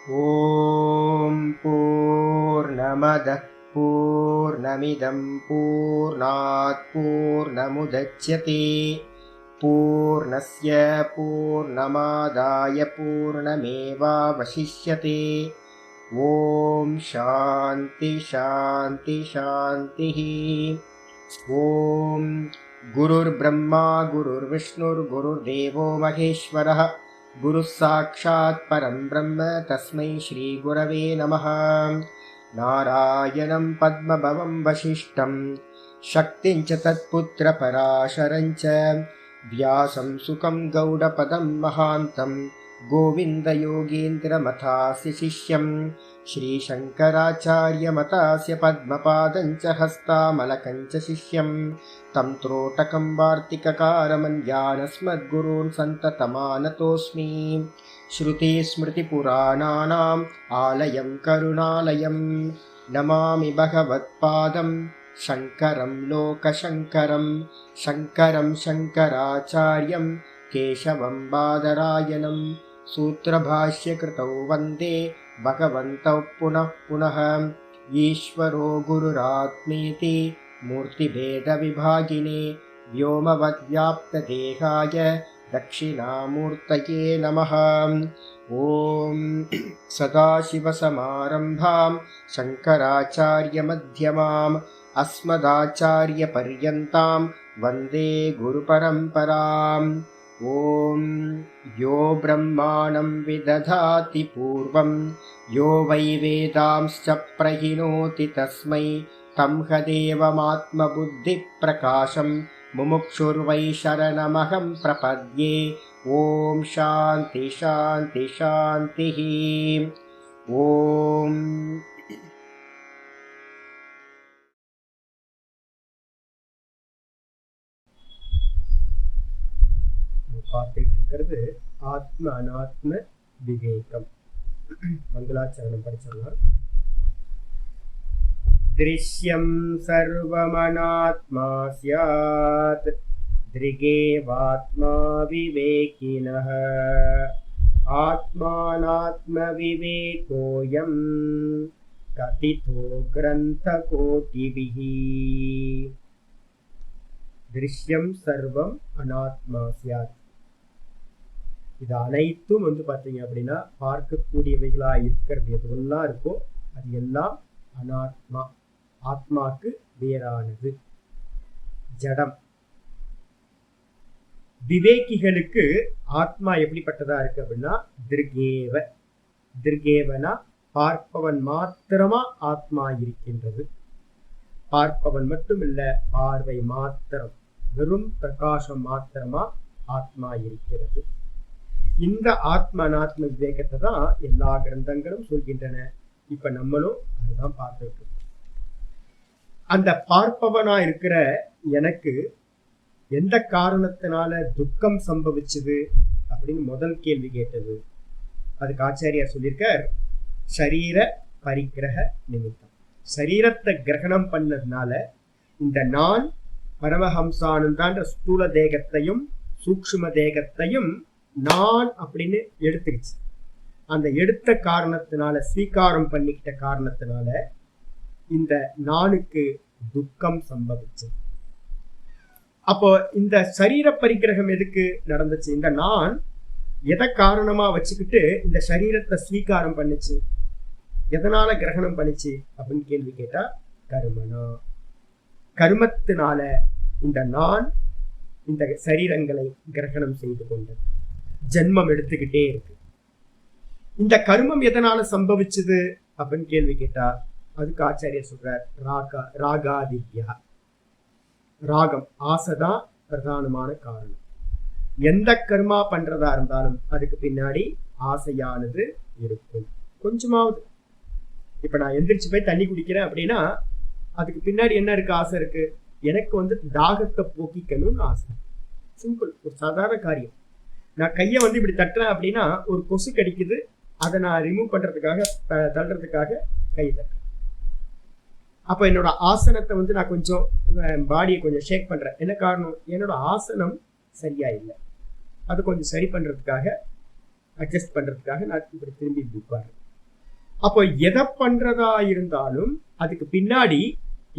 ॐ पूर्णमदः पूर्णमिदं पूर्णात् पूर्णमुदच्यते पूर्णस्य पूर्णमादाय पूर्णमेवावशिष्यते। ॐ शान्ति शान्ति शान्तिः। ॐ गुरुर्ब्रह्मा गुरुर्विष्णुर्गुरुर्देवो महेश्वरः गुरुः साक्षात् परं ब्रह्म तस्मै श्रीगुरवे नमः। नारायणं पद्मभवं वसिष्ठं शक्तिं च तत्पुत्रपराशरं च व्यासं सुखं गौडपदं महान्तं गोविन्दयोगीन्द्रमथास्य शिष्यं श्रीशङ्कराचार्यमतास्य पद्मपादं च हस्तामलकं च शिष्यं तं त्रोटकं वार्तिककारमन्यानस्मद्गुरून् सन्ततमानतोऽस्मि। श्रुतिस्मृतिपुराणानाम् आलयं करुणालयं नमामि भगवत्पादं शङ्करं लोकशङ्करं शङ्करं शङ्कराचार्यं केशवं बादरायणं सूत्रभाष्यकृतौ वन्दे भगवन्तौ पुनः पुनः। ईश्वरो गुरुरात्मेति मूर्तिभेदविभागिने व्योमवद्व्याप्तदेहाय दक्षिणामूर्तये नमः। ॐ सदाशिवसमारम्भां शङ्कराचार्यमध्यमाम् अस्मदाचार्यपर्यन्तां वन्दे गुरुपरम्पराम्। ॐ यो ब्रह्माणं विदधाति पूर्वं यो वै वेदांश्च प्रहिणोति तस्मै तं हदेवमात्मबुद्धिप्रकाशं मुमुक्षुर्वै शरणमहं प्रपद्ये। ॐ शान्ति शान्ति शान्तिः। ॐ பார்த்துட்டு இருக்கிறது ஆத்ம அனாத்ம விவேகம். மங்களாச்சரணம் படிச்சிடலாம். திருஷ்யம் சர்வமனாத்மா ஸ்யாத் த்ரிகேவாத்மா விவேகினஹ ஆத்மானாத்ம விவேகோயம் கதிதோ கிரந்த கோட்டிபிஹி. திருஷ்யம் சர்வம் அனாத்மா ஸ்யாத். இது அனைத்தும் பார்த்தீங்க அப்படின்னா பார்க்கக்கூடியவைகளா இருக்கிறது எதுவெல்லாம் இருக்கோ அது எல்லாம் அனாத்மா, ஆத்மாக்கு வேறானது, ஜடம். விவேகிகளுக்கு ஆத்மா எப்படிப்பட்டதா இருக்கு அப்படின்னா திருகேவ. திருகேவனா பார்ப்பவன் மாத்திரமா ஆத்மா இருக்கின்றது. பார்ப்பவன் மட்டும் இல்ல, பார்வை மாத்திரம், வெறும் பிரகாசம் மாத்திரமா ஆத்மா இருக்கிறது. இந்த ஆத்ம அனாத்ம விவேகத்தை தான் எல்லா கிரந்தங்களும் சொல்கின்றன. இப்ப நம்மளும் அதுதான் பார்த்துட்டு இருக்கோம். அந்த பார்ப்பவனா இருக்கிற எனக்கு எந்த காரணத்தினால துக்கம் சம்பவிச்சது அப்படின்னு முதல் கேள்வி கேட்டது. அதுக்கு ஆச்சாரியார் சொல்லியிருக்கார், சரீர பரிகிரக நிமித்தம். சரீரத்தை கிரகணம் பண்ணதுனால இந்த நான் பரமஹம்சானந்தான்ற ஸ்தூல தேகத்தையும் சூக்ஷ்ம தேகத்தையும் நான் அப்படின்னு எடுத்துக்கிச்சு. அந்த எடுத்த காரணத்தினால, ஸ்வீகாரம் பண்ணிக்கிட்ட காரணத்தினால இந்த நானுக்கு துக்கம் சம்பவிச்சு. அப்போ இந்த சரீர பரிகிரகம் எதுக்கு நடந்துச்சு? இந்த நான் எதை காரணமா வச்சுக்கிட்டு இந்த சரீரத்தை ஸ்வீகாரம் பண்ணுச்சு, எதனால கிரகணம் பண்ணுச்சு அப்படின்னு கேள்வி கேட்டா, கர்மனா, கர்மத்தினால இந்த நான் இந்த சரீரங்களை கிரகணம் செய்து கொண்டது, ஜென்மம் எடுத்துக்கிட்டே இருக்கு. இந்த கர்மம் எதனால சம்பவிச்சது அப்படின்னு கேள்வி கேட்டா அதுக்கு ஆச்சாரியர் சொல்றார், ராகாதித்யா. ராகம், ஆசைதான் பிரதானமான காரணம். எந்த கர்மா பண்றதா இருந்தாலும் அதுக்கு பின்னாடி ஆசையானது இருக்கும் கொஞ்சமாவது. இப்ப நான் எந்திரிச்சு போய் தண்ணி குடிக்கிறேன் அப்படின்னா அதுக்கு பின்னாடி என்ன இருக்கு? ஆசை இருக்கு. எனக்கு தாகத்தை போக்கிக்கணும்னு ஆசை. சிம்பிள், ஒரு சாதாரண காரியம். நான் கையை இப்படி தட்டுறேன் அப்படின்னா ஒரு கொசு கடிக்குது, அதை நான் ரிமூவ் பண்றதுக்காக தள்ளுறதுக்காக கை தட்டுறேன். அப்போ என்னோட ஆசனத்தை நான் கொஞ்சம் பாடியை கொஞ்சம் ஷேக் பண்றேன். என்ன காரணம்? என்னோட ஆசனம் சரியா இல்லை. அது கொஞ்சம் சரி பண்றதுக்காக, அட்ஜஸ்ட் பண்றதுக்காக நான் இப்படி திரும்பி உட்கார்றேன். அப்போ எதை பண்றதா இருந்தாலும் அதுக்கு பின்னாடி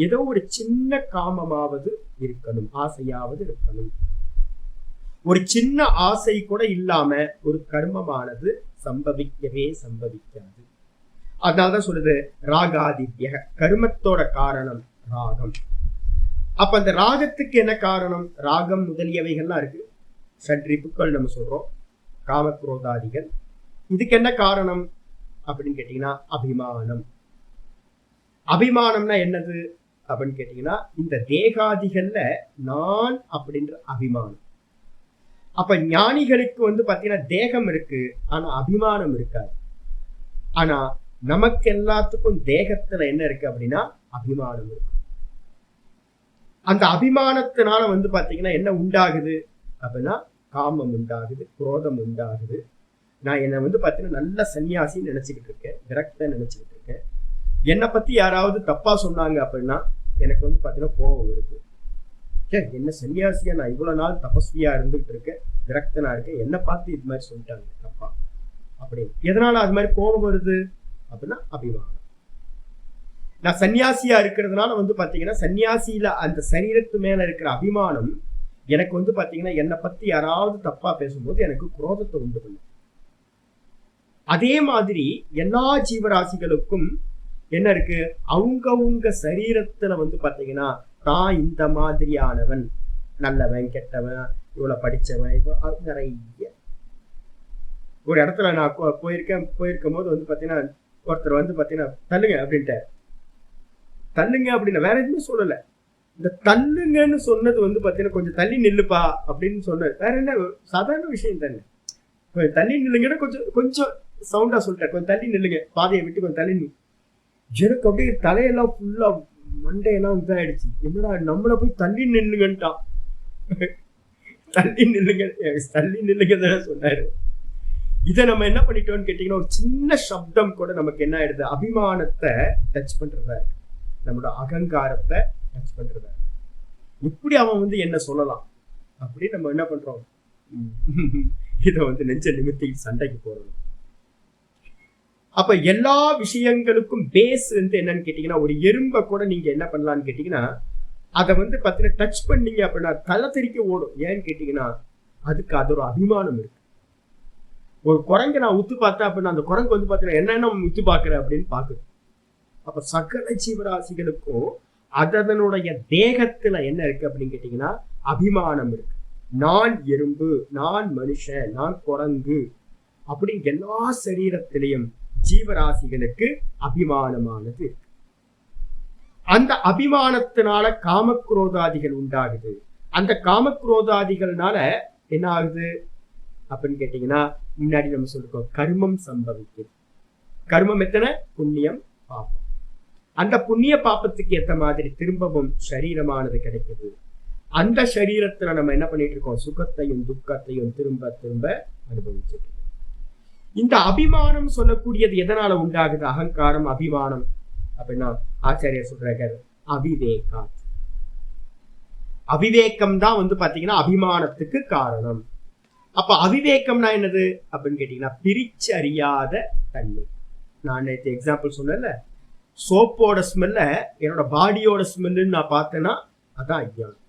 ஏதோ ஒரு சின்ன காமமாவது இருக்கணும், ஆசையாவது இருக்கணும். ஒரு சின்ன ஆசை கூட இல்லாம ஒரு கர்மமானது சம்பவிக்கவே சம்பவிக்காது. அதனாலதான் சொல்லுது ராகாதித்ய, கர்மத்தோட காரணம் ராகம். அப்ப அந்த ராகத்துக்கு என்ன காரணம்? ராகம் முதலியவைகள்லாம் இருக்கு, ஷட்ரிப்புக்கள் நம்ம சொல்றோம், காமக்ரோதாதிகள். இதுக்கு என்ன காரணம் அப்படின்னு கேட்டீங்கன்னா அபிமானம். அபிமானம்னா என்னது அப்படின்னு கேட்டீங்கன்னா இந்த தேகாதிகள்ல நான் அப்படின்ற அபிமானம். அப்ப ஞானிகளுக்கு பாத்தீங்கன்னா தேகம் இருக்கு, ஆனா அபிமானம் இருக்காது. ஆனா நமக்கு எல்லாத்துக்கும் தேகத்துல என்ன இருக்கு அப்படின்னா அபிமானம் இருக்கு. அந்த அபிமானத்தினால பாத்தீங்கன்னா என்ன உண்டாகுது அப்படின்னா காமம் உண்டாகுது, குரோதம் உண்டாகுது. நான் என்ன பாத்தீங்கன்னா நல்ல சன்னியாசின்னு நினைச்சுக்கிட்டு இருக்கேன், விரக்த நினைச்சுக்கிட்டு இருக்கேன். என்னை பத்தி யாராவது தப்பா சொன்னாங்க அப்படின்னா எனக்கு பாத்தீங்கன்னா கோபம் வருது. என்ன சன்னியாசியா, நான் இவ்வளவு நாள் தபஸ்வியா இருந்துகிட்டு இருக்கேன், விரக்தனா இருக்கேன், என்ன பார்த்து இது மாதிரி சொல்லிட்டாங்க தப்பா அப்படின்னு. எதனால அது மாதிரி கோபம் வருது அப்படின்னா அபிமானம். நான் சன்னியாசியா இருக்கிறதுனால பாத்தீங்கன்னா சன்னியாசியில அந்த சரீரத்து மேல இருக்கிற அபிமானம் எனக்கு பாத்தீங்கன்னா என்னை பத்தி யாராவது தப்பா பேசும்போது எனக்கு குரோதத்தை உண்டு பண்ணும். அதே மாதிரி எல்லா ஜீவராசிகளுக்கும் என்ன இருக்கு, அவங்க சரீரத்துல பாத்தீங்கன்னா தான் இந்த மாதிரியானவன், நல்லவன் கெட்டவன், இவ்வளவு படிச்சவன், நிறைய. ஒரு இடத்துல நான் போயிருக்கும் போது பாத்தீங்கன்னா ஒருத்தர் பாத்தீங்கன்னா தள்ளுங்க அப்படின்ட்டு, தள்ளுங்க அப்படின்னா வேற எதுவுமே சொல்லல. இந்த தள்ளுங்கன்னு சொன்னது பாத்தீங்கன்னா கொஞ்சம் தள்ளி நில்லுப்பா அப்படின்னு சொன்னது, வேற என்ன சாதாரண விஷயம் தானே. கொஞ்சம் தள்ளி நில்லுங்கன்னா கொஞ்சம் சவுண்டா சொல்லிட்டேன், கொஞ்சம் தள்ளி நில்லுங்க, பாதையை விட்டு கொஞ்சம் தள்ளி நில்லு. எனக்கு அப்படியே தலையெல்லாம் ஃபுல்லா மண்டையெல்லாம் இதாயிடுச்சு. என்னடா நம்மள போய் தள்ளி நில்லுங்கன்ட்டான். தள்ளி நில்லுங்க தானே சொன்னாரு. இதை நம்ம என்ன பண்ணிட்டோம்னு கேட்டீங்கன்னா ஒரு சின்ன சப்தம் கூட நமக்கு என்ன ஆயிடுது, அபிமானத்தை டச் பண்றதா இருக்கு, நம்மளோட அகங்காரத்தை டச் பண்றதா இருக்கு. இப்படி அவன் என்ன சொல்லலாம் அப்படி நம்ம என்ன பண்றோம், இதை நெஞ்ச நிமித்தி சண்டைக்கு போறோம். அப்ப எல்லா விஷயங்களுக்கும் பேஸ் என்னன்னு கேட்டீங்கன்னா ஒரு எறும்பை கூட நீங்க என்ன பண்ணலாம்னு கேட்டீங்கன்னா அதை பாத்தீங்கன்னா டச் பண்ணீங்க அப்படின்னா தலை தெறிக்க ஓடும். ஏன்னு கேட்டீங்கன்னா அதுக்கு அது ஒரு அபிமானம் இருக்கு. ஒரு குரங்கு நான் உத்து பார்த்தேன் அப்படின்னா அந்த குரங்கு பாத்தீங்கன்னா என்னென்ன உத்து பாக்குற அப்படின்னு பாக்குது. அப்ப சகல ஜீவராசிகளுக்கும் அதனுடைய தேகத்துல என்ன இருக்கு அப்படின்னு கேட்டீங்கன்னா அபிமானம் இருக்கு. நான் எறும்பு, நான் மனுஷன், நான் குரங்கு அப்படின்னு எல்லா சரீரத்திலையும் ஜீவராசிகளுக்கு அபிமானமானது இருக்கு. அந்த அபிமானத்தினால காமக்ரோதாதிகள் உண்டாகுது. அந்த காமக்ரோதாதிகள்னால என்ன ஆகுது அப்படின்னு கேட்டீங்கன்னா முன்னாடி நம்ம சொல்லிருக்கோம் கர்மம் சம்பவிக்குது. கர்மம் எத்தனை? புண்ணியம் பாபம். அந்த புண்ணிய பாபத்துக்கு ஏற்ற மாதிரி திரும்பவும் சரீரமானது கிடைக்குது. அந்த சரீரத்துல நம்ம என்ன பண்ணிட்டு இருக்கோம், சுகத்தையும் துக்கத்தையும் திரும்ப திரும்ப அனுபவிச்சுட்டு. இந்த அபிமானம் சொல்லக்கூடியது எதனால உண்டாகுது? அகங்காரம், அபிமானம் அப்படின்னா ஆச்சாரியர் சொல்றாரு அவிவேகா. அவிவேகம் தான் பாத்தீங்கன்னா அபிமானத்துக்கு காரணம். அப்ப அவிவேகம்னா என்னது அப்படின்னு கேட்டீங்கன்னா பிரிச்சு அறியாத தன்மை. நான் நேற்று எக்ஸாம்பிள் சொன்னேன்ல, சோப்போட ஸ்மெல்ல என்னோட பாடியோட ஸ்மெல்லுன்னு நான் பார்த்தேன்னா அதான் அஜ்ஞானம்.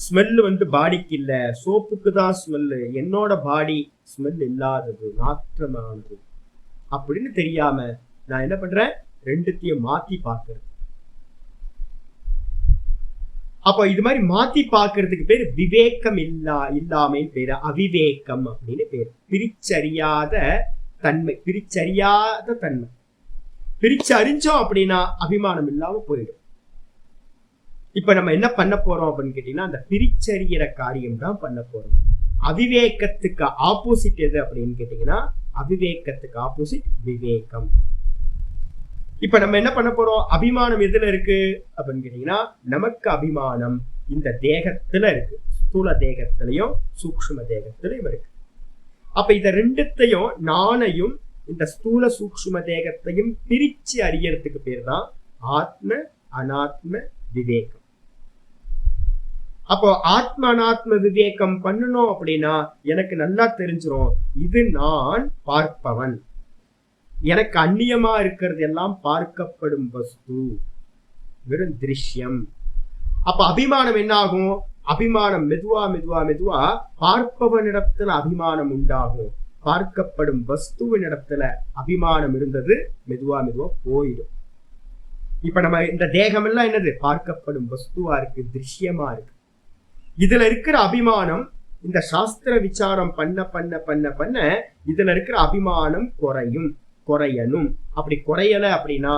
ஸ்மெல்லு பாடிக்கு இல்ல, சோப்புக்கு தான் ஸ்மெல்லு, என்னோட பாடி ஸ்மெல் இல்லாதது, நாற்றமானது அப்படின்னு தெரியாம நான் என்ன பண்றேன், ரெண்டுத்தையும் மாத்தி பார்க்கறது. அப்ப இது மாதிரி மாத்தி பார்க்கறதுக்கு பேரு விவேகம் இல்லாமை பேரு அவிவேகம் அப்படின்னு பேரு. பிரிச்சறியாத தன்மை. பிரிச்சு அறிஞ்சோம் அப்படின்னா அபிமானம் இல்லாம போயிடும். இப்ப நம்ம என்ன பண்ண போறோம் அப்படின்னு கேட்டீங்கன்னா அந்த பிரிச்சறிகிற காரியம் தான் பண்ண போறோம். அவிவேகத்துக்கு ஆப்போசிட் எது அப்படின்னு கேட்டீங்கன்னா அவிவேகத்துக்கு ஆப்போசிட் விவேகம். இப்ப நம்ம என்ன பண்ண போறோம், அபிமானம் எதுல இருக்கு அப்படின்னு கேட்டீங்கன்னா நமக்கு அபிமானம் இந்த தேகத்துல இருக்கு. ஸ்தூல தேகத்திலையும் சூக்ஷ்ம தேகத்திலையும் இருக்கு. அப்ப இத ரெண்டுத்தையும் நானையும் இந்த ஸ்தூல சூக்ஷ்ம தேகத்தையும் பிரிச்சு அறியறதுக்கு பேர் தான் ஆத்ம அனாத்ம விவேகம். அப்போ ஆத்ம அனாத்ம விவேகம் பண்ணணும் அப்படின்னா எனக்கு நல்லா தெரிஞ்சிரும், இது நான் பார்ப்பவன், எனக்கு அந்நியமா இருக்கிறது எல்லாம் பார்க்கப்படும் வஸ்து, வெறும் திருஷ்யம். அப்ப அபிமானம் என்ன ஆகும்? அபிமானம் மெதுவா மெதுவா மெதுவா பார்ப்பவனிடத்துல அபிமானம் உண்டாகும். பார்க்கப்படும் வஸ்துவின் இடத்துல அபிமானம் இருந்தது மெதுவா மெதுவா போயிடும். இப்ப நம்ம இந்த தேகம் எல்லாம் என்னது? பார்க்கப்படும் வஸ்துவா இருக்கு, திருஷ்யமா இருக்கு. இதுல இருக்கிற அபிமானம் இந்த சாஸ்திர விசாரம் பண்ண பண்ண பண்ண பண்ண இதுல இருக்கிற அபிமானம் குறையணும். அப்படி குறையல அப்படின்னா,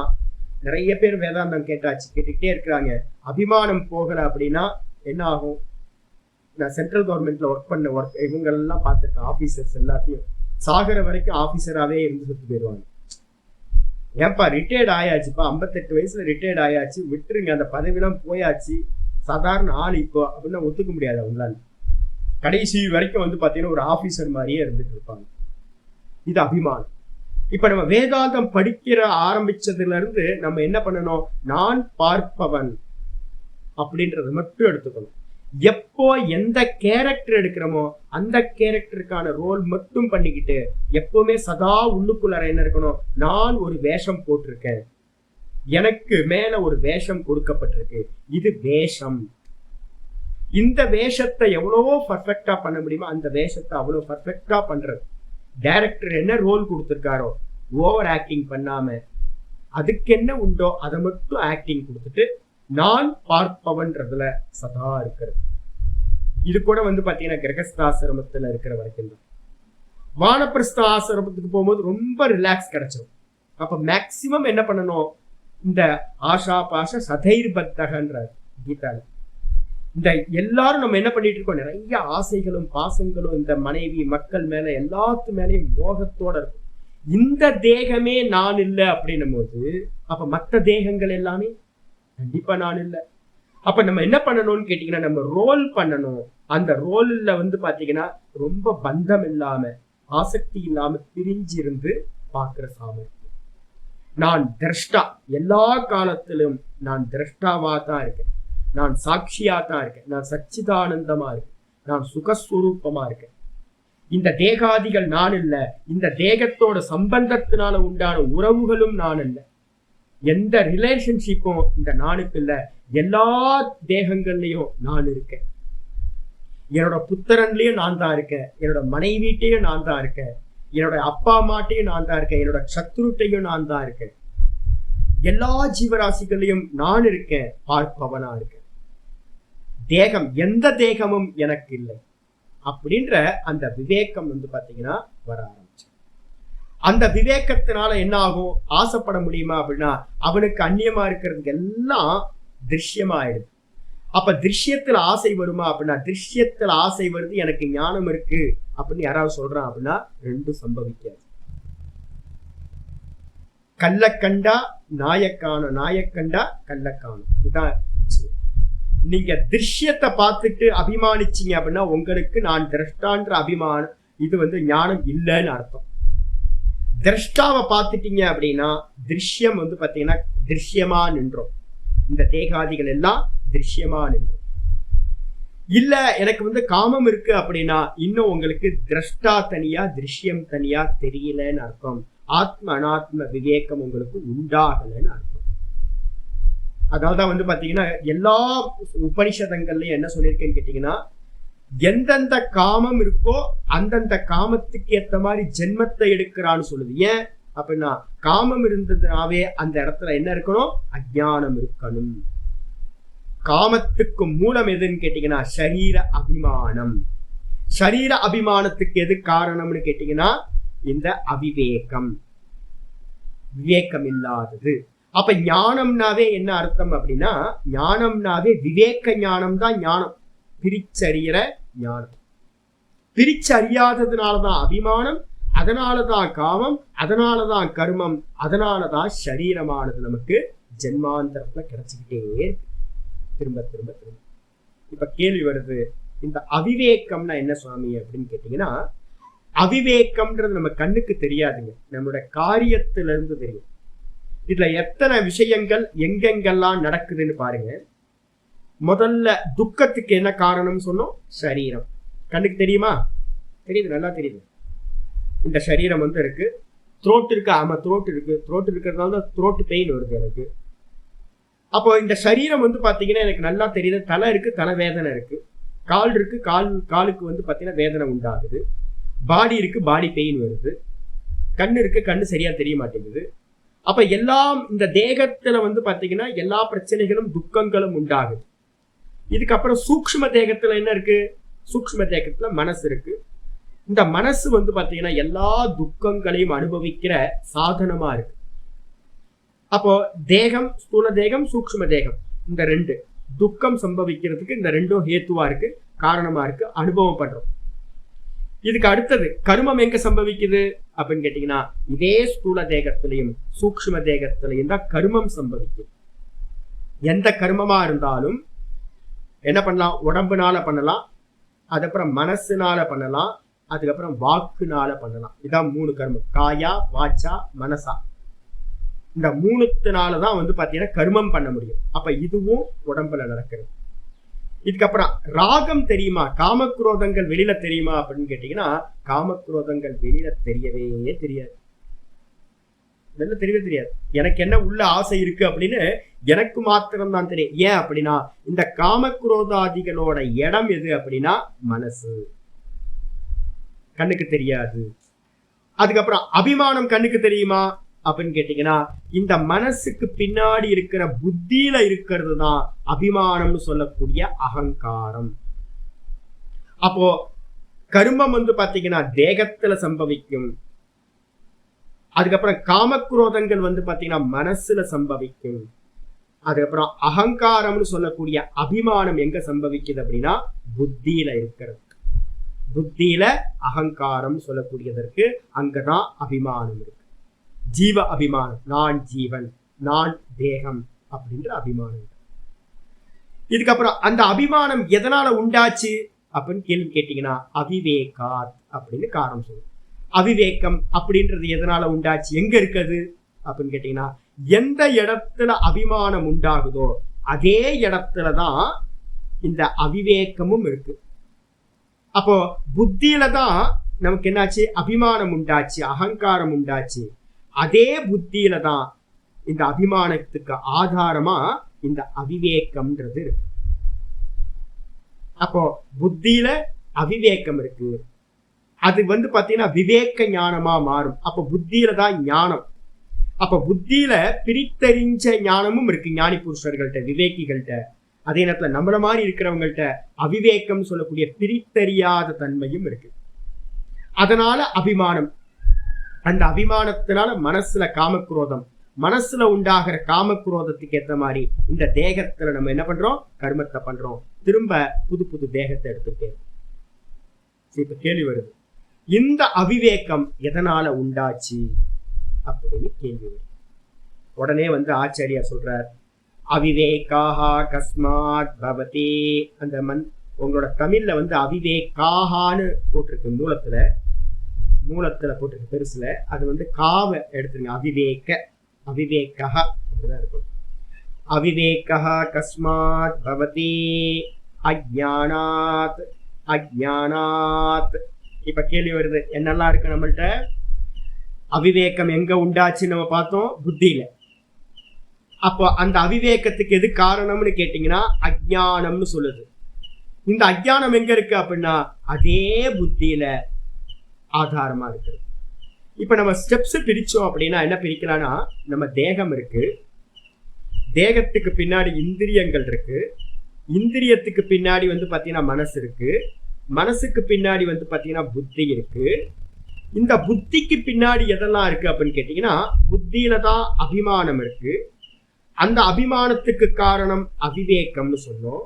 நிறைய பேர் வேதாந்தம் கேட்டுக்கிட்டே இருக்கிறாங்க, அபிமானம் போகல அப்படின்னா என்ன ஆகும்? நான் சென்ட்ரல் கவர்மெண்ட்ல ஒர்க் பண்ண இவங்கெல்லாம் பார்த்துருக்கேன். ஆபீசர்ஸ் எல்லாத்தையும் சாகர வரைக்கும் ஆபீசராகவே இருந்து சுட்டு போயிடுவாங்க. ஏன்பா ரிட்டையர்ட் ஆயாச்சுப்பா, 58 வயசுல ரிட்டையர்ட் ஆயாச்சு, விட்டுருங்க, அந்த பதவியெல்லாம் போயாச்சு, சாதாரண ஆள் இப்போ அப்படின்னா ஒத்துக்க முடியாது அவங்களால. கடைசி வரைக்கும் பாத்தீங்கன்னா ஒரு ஆபீசர் மாதிரியே இருந்துட்டு இருப்பாங்க. இது அபிமானம். இப்ப நம்ம வேதாந்தம் படிக்கிற ஆரம்பிச்சதுல இருந்து நம்ம என்ன பண்ணணும்? நான் பார்ப்பவன் அப்படின்றத மட்டும் எடுத்துக்கணும். எப்போ எந்த கேரக்டர் எடுக்கிறோமோ அந்த கேரக்டருக்கான ரோல் மட்டும் பண்ணிக்கிட்டு எப்பவுமே சதா உள்ளுக்குள்ள என்ன இருக்கணும்? நான் ஒரு வேஷம் போட்டிருக்கேன், எனக்கு மேல ஒரு வேஷம் கொடுக்கப்பட்டிருக்கு, இது வேஷம். இந்த வேஷத்தை எவ்வளவோ பர்ஃபெக்டா பண்ண முடியுமோ அந்த வேஷத்தை அவ்வளவு பர்ஃபெக்டா பண்றது. டைரக்டர் என்ன ரோல் கொடுத்திருக்காரோ ஓவர் ஆக்டிங் பண்ணாம அதுக்கு என்ன உண்டோ அதை மட்டும் ஆக்டிங் கொடுத்துட்டு நான் பார்ப்பவன்றதுல சதா இருக்கிறது. இது கூட பாத்தீங்கன்னா கிரகஸ்தாசிரமத்துல இருக்கிற வரைக்கும் தான். வானப்பிரஸ்த ஆசிரமத்துக்கு போகும்போது ரொம்ப ரிலாக்ஸ் கிடைச்சிடும். அப்ப மேக்சிமம் என்ன பண்ணணும்? இந்த ஆஷா பாஷ சதைர் பத்தகன்றார் கீதால. இந்த எல்லாரும் நம்ம என்ன பண்ணிட்டு இருக்கோம்? நிறைய ஆசைகளும் பாசங்களும் இந்த மனைவி மக்கள் மேல எல்லாத்து மேலேயும் மோகத்தோட இருக்கும். இந்த தேகமே நான் இல்லை அப்படின்னும் போது அப்ப மற்ற தேகங்கள் எல்லாமே கண்டிப்பா நான் இல்லை. அப்ப நம்ம என்ன பண்ணணும்னு கேட்டீங்கன்னா, நம்ம ரோல் பண்ணணும். அந்த ரோல்ல பாத்தீங்கன்னா ரொம்ப பந்தம் இல்லாம ஆசக்தி இல்லாம பிரிஞ்சிருந்து பார்க்கிற சாமர்த்தியம். நான் திரஷ்டா, எல்லா காலத்திலும் நான் திரஷ்டாவா தான் இருக்கேன், நான் சாட்சியா தான் இருக்கேன், நான் சச்சிதானந்தமா இருக்கேன், நான் சுகஸ்வரூபமா இருக்கேன். இந்த தேகாதிகள் நான் இல்லை, இந்த தேகத்தோட சம்பந்தத்தினால உண்டான உறவுகளும் நான் இல்லை, எந்த ரிலேஷன்ஷிப்பும் இந்த நானுக்கு இல்லை. எல்லா தேகங்கள்லயும் நான் இருக்கேன். என்னோட புத்திரன்லயும் நான் தான் இருக்கேன், என்னோட மனைவிட்டையும் நான் தான் இருக்கேன், என்னோட அப்பா அம்மாட்டையும் நான் தான் இருக்கேன், என்னோட சத்ருட்டையும் நான் தான் இருக்கேன். எல்லா ஜீவராசிகளையும் நான் இருக்கேன், பார்ப்பவனா இருக்கேன். தேகம் எந்த தேகமும் எனக்கு இல்லை அப்படின்ற அந்த விவேகம் பாத்தீங்கன்னா வர ஆரம்பிச்சு. அந்த விவேகத்தினால என்ன ஆகும்? ஆசைப்பட முடியுமா அப்படின்னா அவனுக்கு அந்நியமா இருக்கிறதுக்கு எல்லாம் திருஷ்யமா ஆயிடுது. அப்ப திருஷ்யத்துல ஆசை வருமா அப்படின்னா, திருஷ்யத்துல ஆசை வருது, எனக்கு ஞானம் இருக்கு அப்படின்னு யாராவது சொல்றான் அப்படின்னா ரெண்டும் சம்பவிக்காது. கள்ளக்கண்டா நாயக்கான, நாயக்கண்டா கள்ளக்கானம். இதான் நீங்க திருஷ்யத்தை பார்த்துட்டு அபிமானிச்சீங்க அப்படின்னா உங்களுக்கு நான் திரஷ்டான்ற அபிமானம், இது ஞானம் இல்லைன்னு அர்த்தம். திரஷ்டாவை பார்த்துட்டீங்க அப்படின்னா திருஷ்யம் பாத்தீங்கன்னா திருஷ்யமா நின்றோம். இந்த தேகாதிகள் எல்லாம் திருஷ்யமா நின்றோம். இல்ல எனக்கு காமம் இருக்கு அப்படின்னா இன்னும் உங்களுக்கு திரஷ்டா தனியா திருஷ்யம் தனியா தெரியலன்னு அர்த்தம். ஆத்ம அனாத்ம விவேகம் உங்களுக்கு உண்டாகலன்னு அர்த்தம். அதனால்தான் பாத்தீங்கன்னா எல்லா உபனிஷதங்கள்லயும் என்ன சொல்லியிருக்கேன்னு கேட்டீங்கன்னா, எந்தெந்த காமம் இருக்கோ அந்தந்த காமத்துக்கு ஏத்த மாதிரி ஜென்மத்தை எடுக்கிறான்னு சொல்லுது. ஏன் அப்படின்னா காமம் இருந்ததுனாவே அந்த இடத்துல என்ன இருக்கணும்? அஜ்ஞானம் இருக்கணும். காமத்துக்கு மூலம் எதுன்னு கேட்டீங்கன்னா ஷரீர அபிமானம். ஷரீர அபிமானத்துக்கு எது காரணம்னு கேட்டீங்கன்னா இந்த அவிவேகம், விவேகம் இல்லாதது. அப்ப ஞானம்னாவே என்ன அர்த்தம் அப்படின்னா, ஞானம்னாவே விவேக ஞானம் தான் ஞானம், பிரிச்சறிகிற ஞானம். பிரிச்சறியாததுனாலதான் அபிமானம், அதனாலதான் காமம், அதனாலதான் கர்மம், அதனாலதான் சரீரமானது நமக்கு ஜென்மாந்தரத்துல கிடைச்சுக்கிட்டே திரும்ப திரும்ப திரும்ப. இப்ப கேள்வி வருது, இந்த அவிவேகம்னா என்ன சுவாமி அப்படின்னு கேட்டீங்கன்னா, அவிவேகம்ன்றது நம்ம கண்ணுக்கு தெரியாதுங்க, நம்மளோட காரியத்துல இருந்து தெரியும். இதுல எத்தனை விஷயங்கள் எங்கெங்கெல்லாம் நடக்குதுன்னு பாருங்க. முதல்ல துக்கத்துக்கு என்ன காரணம் சொன்னோம்? சரீரம். கண்ணுக்கு தெரியுமா? தெரியுது, நல்லா தெரியுது. இந்த சரீரம் இருக்கு, த்ரோட் இருக்கு, ஆமா த்ரோட் இருக்கு, த்ரோட் இருக்கிறதுனால தான் த்ரோட் பெயின் வருது எனக்கு. அப்போ இந்த சரீரம் வந்து பாத்தீங்கன்னா எனக்கு நல்லா தெரியுது, தலை இருக்கு, தலை வேதனை இருக்கு, கால் இருக்கு, காலுக்கு வந்து பாத்தீங்கன்னா வேதனை உண்டாகுது, பாடி இருக்கு, பாடி பெயின் வருது, கண்ணு இருக்கு, கண்ணு சரியா தெரிய மாட்டேங்குது. அப்ப எல்லாம் இந்த தேகத்துல வந்து பாத்தீங்கன்னா எல்லா பிரச்சனைகளும் துக்கங்களும் உண்டாகுது. இதுக்கப்புறம் சூக்ஷ்ம தேகத்துல என்ன இருக்கு? சூக்ஷ்ம தேகத்துல மனசு இருக்கு. இந்த மனசு வந்து பாத்தீங்கன்னா எல்லா துக்கங்களையும் அனுபவிக்கிற சாதனமா இருக்கு. அப்போ தேகம், ஸ்தூல தேகம், சூக்ஷ்ம தேகம், இந்த ரெண்டு துக்கம் சம்பவிக்கிறதுக்கு இந்த ரெண்டும் ஹேத்துவா இருக்கு, காரணமா இருக்கு, அனுபவம் பண்றோம். இதுக்கு அடுத்தது கர்மம் எங்க சம்பவிக்குது அப்படின்னு கேட்டீங்கன்னா இதே ஸ்தூல தேகத்திலையும் சூக்ஷ்ம தேகத்திலையும் தான் கர்மம் சம்பவிக்குது. எந்த கர்மமா இருந்தாலும் என்ன பண்ணலாம்? உடம்புனால பண்ணலாம், அதுக்கப்புறம் மனசுனால பண்ணலாம், அதுக்கப்புறம் வாக்குனால பண்ணலாம். இதான் 3 கர்மம், காயா வாச்சா மனசா. இந்த 3னாலதான் வந்து பாத்தீங்கன்னா கர்மம் பண்ண முடியும். அப்ப இதுவும் உடம்புல நடக்கிறது. இதுக்கப்புறம் ராகம் தெரியுமா, காமக்ரோதங்கள் வெளியில தெரியுமா அப்படின்னு கேட்டீங்கன்னா காமக்ரோதங்கள் வெளியில தெரியவே தெரியாது, வெளில தெரியவே தெரியாது. எனக்கு என்ன உள்ள ஆசை இருக்கு அப்படின்னு எனக்கு மாத்திரம் தான் தெரியும். ஏன் அப்படின்னா இந்த காமக்ரோதாதிகளோட இடம் எது அப்படின்னா மனசு, கண்ணுக்கு தெரியாது. அதுக்கப்புறம் அபிமானம் கண்ணுக்கு தெரியுமா அப்படின்னு கேட்டீங்கன்னா இந்த மனசுக்கு பின்னாடி இருக்கிற புத்தியில இருக்கிறது தான் அபிமானம்னு சொல்லக்கூடிய அகங்காரம். அப்போ கர்மம் வந்து பாத்தீங்கன்னா தேகத்துல சம்பவிக்கும், அதுக்கப்புறம் காமக்ரோதங்கள் வந்து பாத்தீங்கன்னா மனசுல சம்பவிக்கும், அதுக்கப்புறம் அகங்காரம்னு சொல்லக்கூடிய அபிமானம் எங்க சம்பவிக்குது அப்படின்னா புத்தியில இருக்கிறது. புத்தியில அகங்காரம் சொல்லக்கூடியதற்கு அங்கதான் அபிமானம் இருக்கு. ஜீவ அபிமானம், நான் ஜீவன், நான் தேகம் அப்படின்ற அபிமானம். இதுக்கப்புறம் அந்த அபிமானம் எதனால உண்டாச்சு அப்படின்னு கேள்வி கேட்டீங்கன்னா அவிவேகாத் அப்படின்னு காரணம் சொல்லுவோம். அவிவேகம் அப்படின்றது எதனால உண்டாச்சு, எங்க இருக்குது அப்படின்னு கேட்டீங்கன்னா எந்த இடத்துல அபிமானம் உண்டாகுதோ அதே இடத்துலதான் இந்த அவிவேகமும் இருக்கு. அப்போ புத்தியில தான் நமக்கு என்னாச்சு? அபிமானம் உண்டாச்சு, அகங்காரம் உண்டாச்சு. அதே புத்தியில தான் இந்த அபிமானத்துக்கு ஆதாரமா இந்த அவிவேகம்ன்றது இருக்கு. அப்போ புத்தியில அவிவேகம் இருக்கு, அது வந்து பாத்தீங்கன்னா விவேக ஞானமா மாறும். அப்ப புத்தியில தான் ஞானம். அப்ப புத்தியில பிரித்தறிஞ்ச ஞானமும் இருக்கு ஞானி புருஷர்கள்ட்ட, விவேகிகள்கிட்ட. அதே நேரத்துல நம்மள மாதிரி இருக்கிறவங்கள்ட்ட அவிவேகம் சொல்லக்கூடிய பிரித்தறியாத தன்மையும் இருக்கு. அதனால அபிமானம், அந்த அபிமானத்தினால மனசுல காமக்ரோதம், மனசுல உண்டாகிற காமக்ரோதத்துக்கு ஏற்ற மாதிரி இந்த தேகத்துல நம்ம என்ன பண்றோம்? கர்மத்தை பண்றோம், திரும்ப புது புது தேகத்தை எடுத்துட்டேன். இப்ப கேள்வி வருது, இந்த அவிவேகம் எதனால உண்டாச்சு அப்படின்னு கேள்வி வருது. உடனே வந்து ஆச்சாரியா சொல்றார், அவிவேகாஹா கஸ்மாத் பவதி. அந்த உங்களோட தமிழ்ல வந்து அவிவேகாஹான்னு போட்டிருக்கு, மூலத்துல போட்டிருக்கு பெருசுல, அது வந்து காவ எடுத்துருங்க, அவிவேக, அவிவேகா அப்படிதான் இருக்கும். அவிவேகா கஸ்மாத் பவதி அஜ்ஞானாத், அஜ்ஞானாத். இப்ப கேள்வி வருது, என்னெல்லாம் இருக்கு நம்மள்ட்ட? அவிவேகம் எங்க உண்டாச்சு நம்ம பார்த்தோம்? புத்தியில. அப்போ அந்த அவிவேகத்துக்கு எது காரணம்னு கேட்டீங்கன்னா அஜ்ஞானம்னு சொல்லுது. இந்த அஜ்ஞானம் எங்க இருக்கு அப்படின்னா அதே புத்தியில ஆதாரமா இருக்கு. இப்ப நம்ம ஸ்டெப்ஸ் பிரிச்சோம் அப்படின்னா என்ன பிரிக்கலாம்னா, நம்ம தேகம் இருக்கு, தேகத்துக்கு பின்னாடி இந்திரியங்கள் இருக்கு, இந்திரியத்துக்கு பின்னாடி வந்து பாத்தீங்கன்னா மனசு இருக்கு, மனசுக்கு பின்னாடி வந்து பாத்தீங்கன்னா புத்தி இருக்கு. இந்த புத்திக்கு பின்னாடி எதெல்லாம் இருக்கு அப்படின்னு கேட்டீங்கன்னா புத்தியில தான் அபிமானம் இருக்கு. அந்த அபிமானத்துக்கு காரணம் அவிவேகம்னு சொன்னோம்.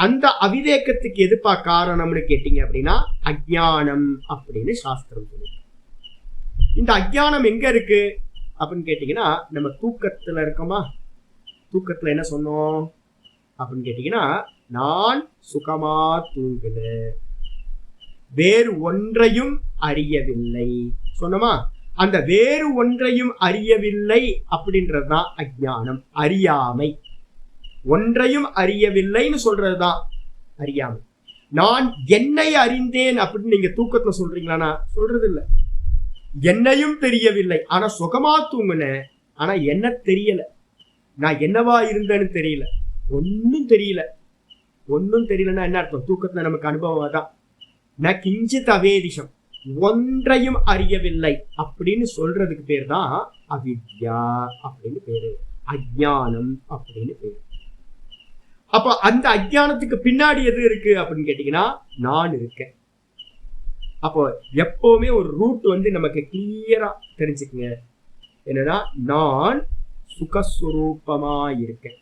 அந்த அவிவேகத்துக்கு எதுப்பா காரணம்னு கேட்டீங்க அப்படின்னா அஜ்ஞானம் அப்படின்னு சாஸ்திரம் சொல்லுது. இந்த அஜ்ஞானம் எங்க இருக்கு அப்படின்னு கேட்டீங்கன்னா நம்ம தூக்கத்துல இருக்கோமா? தூக்கத்துல என்ன சொன்னோம் அப்படின்னு கேட்டீங்கன்னா நான் சுகமா தூங்குகிறேன், வேறு ஒன்றையும் அறியவில்லை சொன்னோமா? அந்த வேறு ஒன்றையும் அறியவில்லை அப்படின்றதுதான் அஜ்ஞானம், அறியாமை. ஒன்றையும் அறியவில்லைன்னு சொல்றதுதான் அறியாமை. நான் என்னை அறிந்தேன் அப்படின்னு நீங்க தூக்கத்துல சொல்றீங்களா? சொல்றது இல்லை. என்னையும் தெரியவில்லை, ஆனா சுகமா தூங்குனேன், ஆனா என்ன தெரியல, நான் என்னவா இருந்தேன்னு தெரியல, ஒன்னும் தெரியல. ஒன்னும் தெரியலன்னா என்ன அர்த்தம்? தூக்கத்துல நமக்கு அனுபவம் தான். ந கிஞ்சித் அவேதிஷம், ஒன்றையும் அறியவில்லை அப்படின்னு சொல்றதுக்கு பேர் தான் அவித்யா அப்படின்னு பேரு, அஜ்ஞானம் அப்படின்னு பேரு. அப்ப அந்த அஜ்ஞானத்துக்கு பின்னாடி எது இருக்கு அப்படின்னு கேட்டீங்கன்னா நான் இருக்கேன். அப்போ எப்பவுமே ஒரு ரூட் நமக்கு கிளியரா தெரிஞ்சுக்குங்க. என்னன்னா நான் சுகஸ்வரூபமா இருக்கேன்.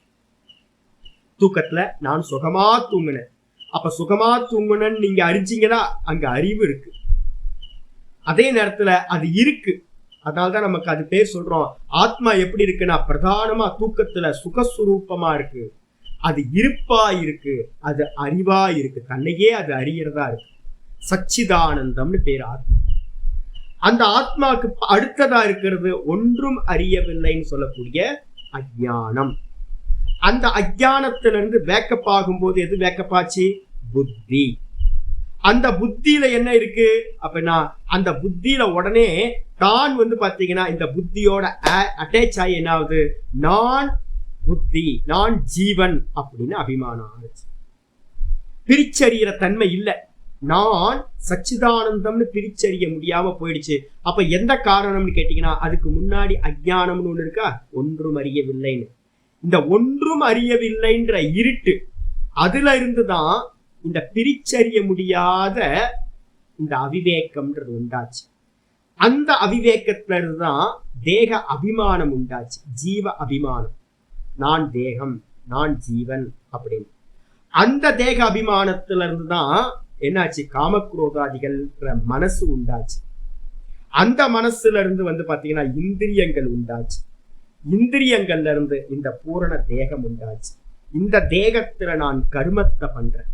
தூக்கத்துல நான் சுகமா தூங்குனேன். அப்ப சுகமா தூங்குனேன்னு நீங்க அறிஞ்சீங்கன்னா அங்க அறிவு இருக்கு. அதே நேரத்துல அது இருக்கு. அதனால்தான் நமக்கு அது பேர் சொல்றோம். ஆத்மா எப்படி இருக்குன்னா பிரதானமா தூக்கத்துல சுகஸ்வரூபமா இருக்கு, அது இருப்பா இருக்கு, அது அறிவா இருக்கு, தன்னையே அது அறியறதா இருக்கு. சச்சிதானந்தம்னு பேர் ஆத்மா. அந்த ஆத்மாவுக்கு அடுத்ததா இருக்கிறது ஒன்றும் அறியவில்லைன்னு சொல்லக்கூடிய அஜ்ஞானம். அந்த அஜ்ஞானத்திலிருந்து வேக்கப் ஆகும்போது எது வேக்கப் ஆச்சு? புத்தி. அந்த புத்தியில என்ன இருக்கு அப்படின்னா அந்த புத்தியில உடனே தான் பாத்தீங்கன்னா இந்த புத்தியோட அட்டாச் ஆகி என்ன ஆகுது? நான் புத்தி, நான் ஜீவன் அப்படின்னு அபிமானம் ஆச்சு. பிரிச்சறிகிற தன்மை இல்லை. நான் சச்சிதானந்தம்னு பிரிச்சறிய முடியாம போயிடுச்சு. அப்ப எந்த காரணம்னு கேட்டீங்கன்னா அதுக்கு முன்னாடி அஜ்ஞானம்னு ஒண்ணு இருக்கா, ஒன்றும் அறியவில்லைன்னு. இந்த ஒன்றும் அறியவில்லைன்ற இருட்டு, அதுல இருந்துதான் இந்த பிரிச்சறிய முடியாத இந்த அவிவேகம்ன்றது உண்டாச்சு. அந்த அவிவேகத்துல இருந்துதான் தேக அபிமானம் உண்டாச்சு, ஜீவ அபிமானம். நான் தேகம், நான் ஜீவன் அப்படின்னு. அந்த தேக அபிமானத்துல இருந்துதான் என்னாச்சு? காமக்ரோதாதிகள் மனசு உண்டாச்சு. அந்த மனசுல இருந்து பாத்தீங்கன்னா இந்திரியங்கள் உண்டாச்சு. இந்திரியங்கள்ல இருந்து இந்த பூரண தேகம் உண்டாச்சு. இந்த தேகத்துல நான் கர்மத்தை பண்றேன்,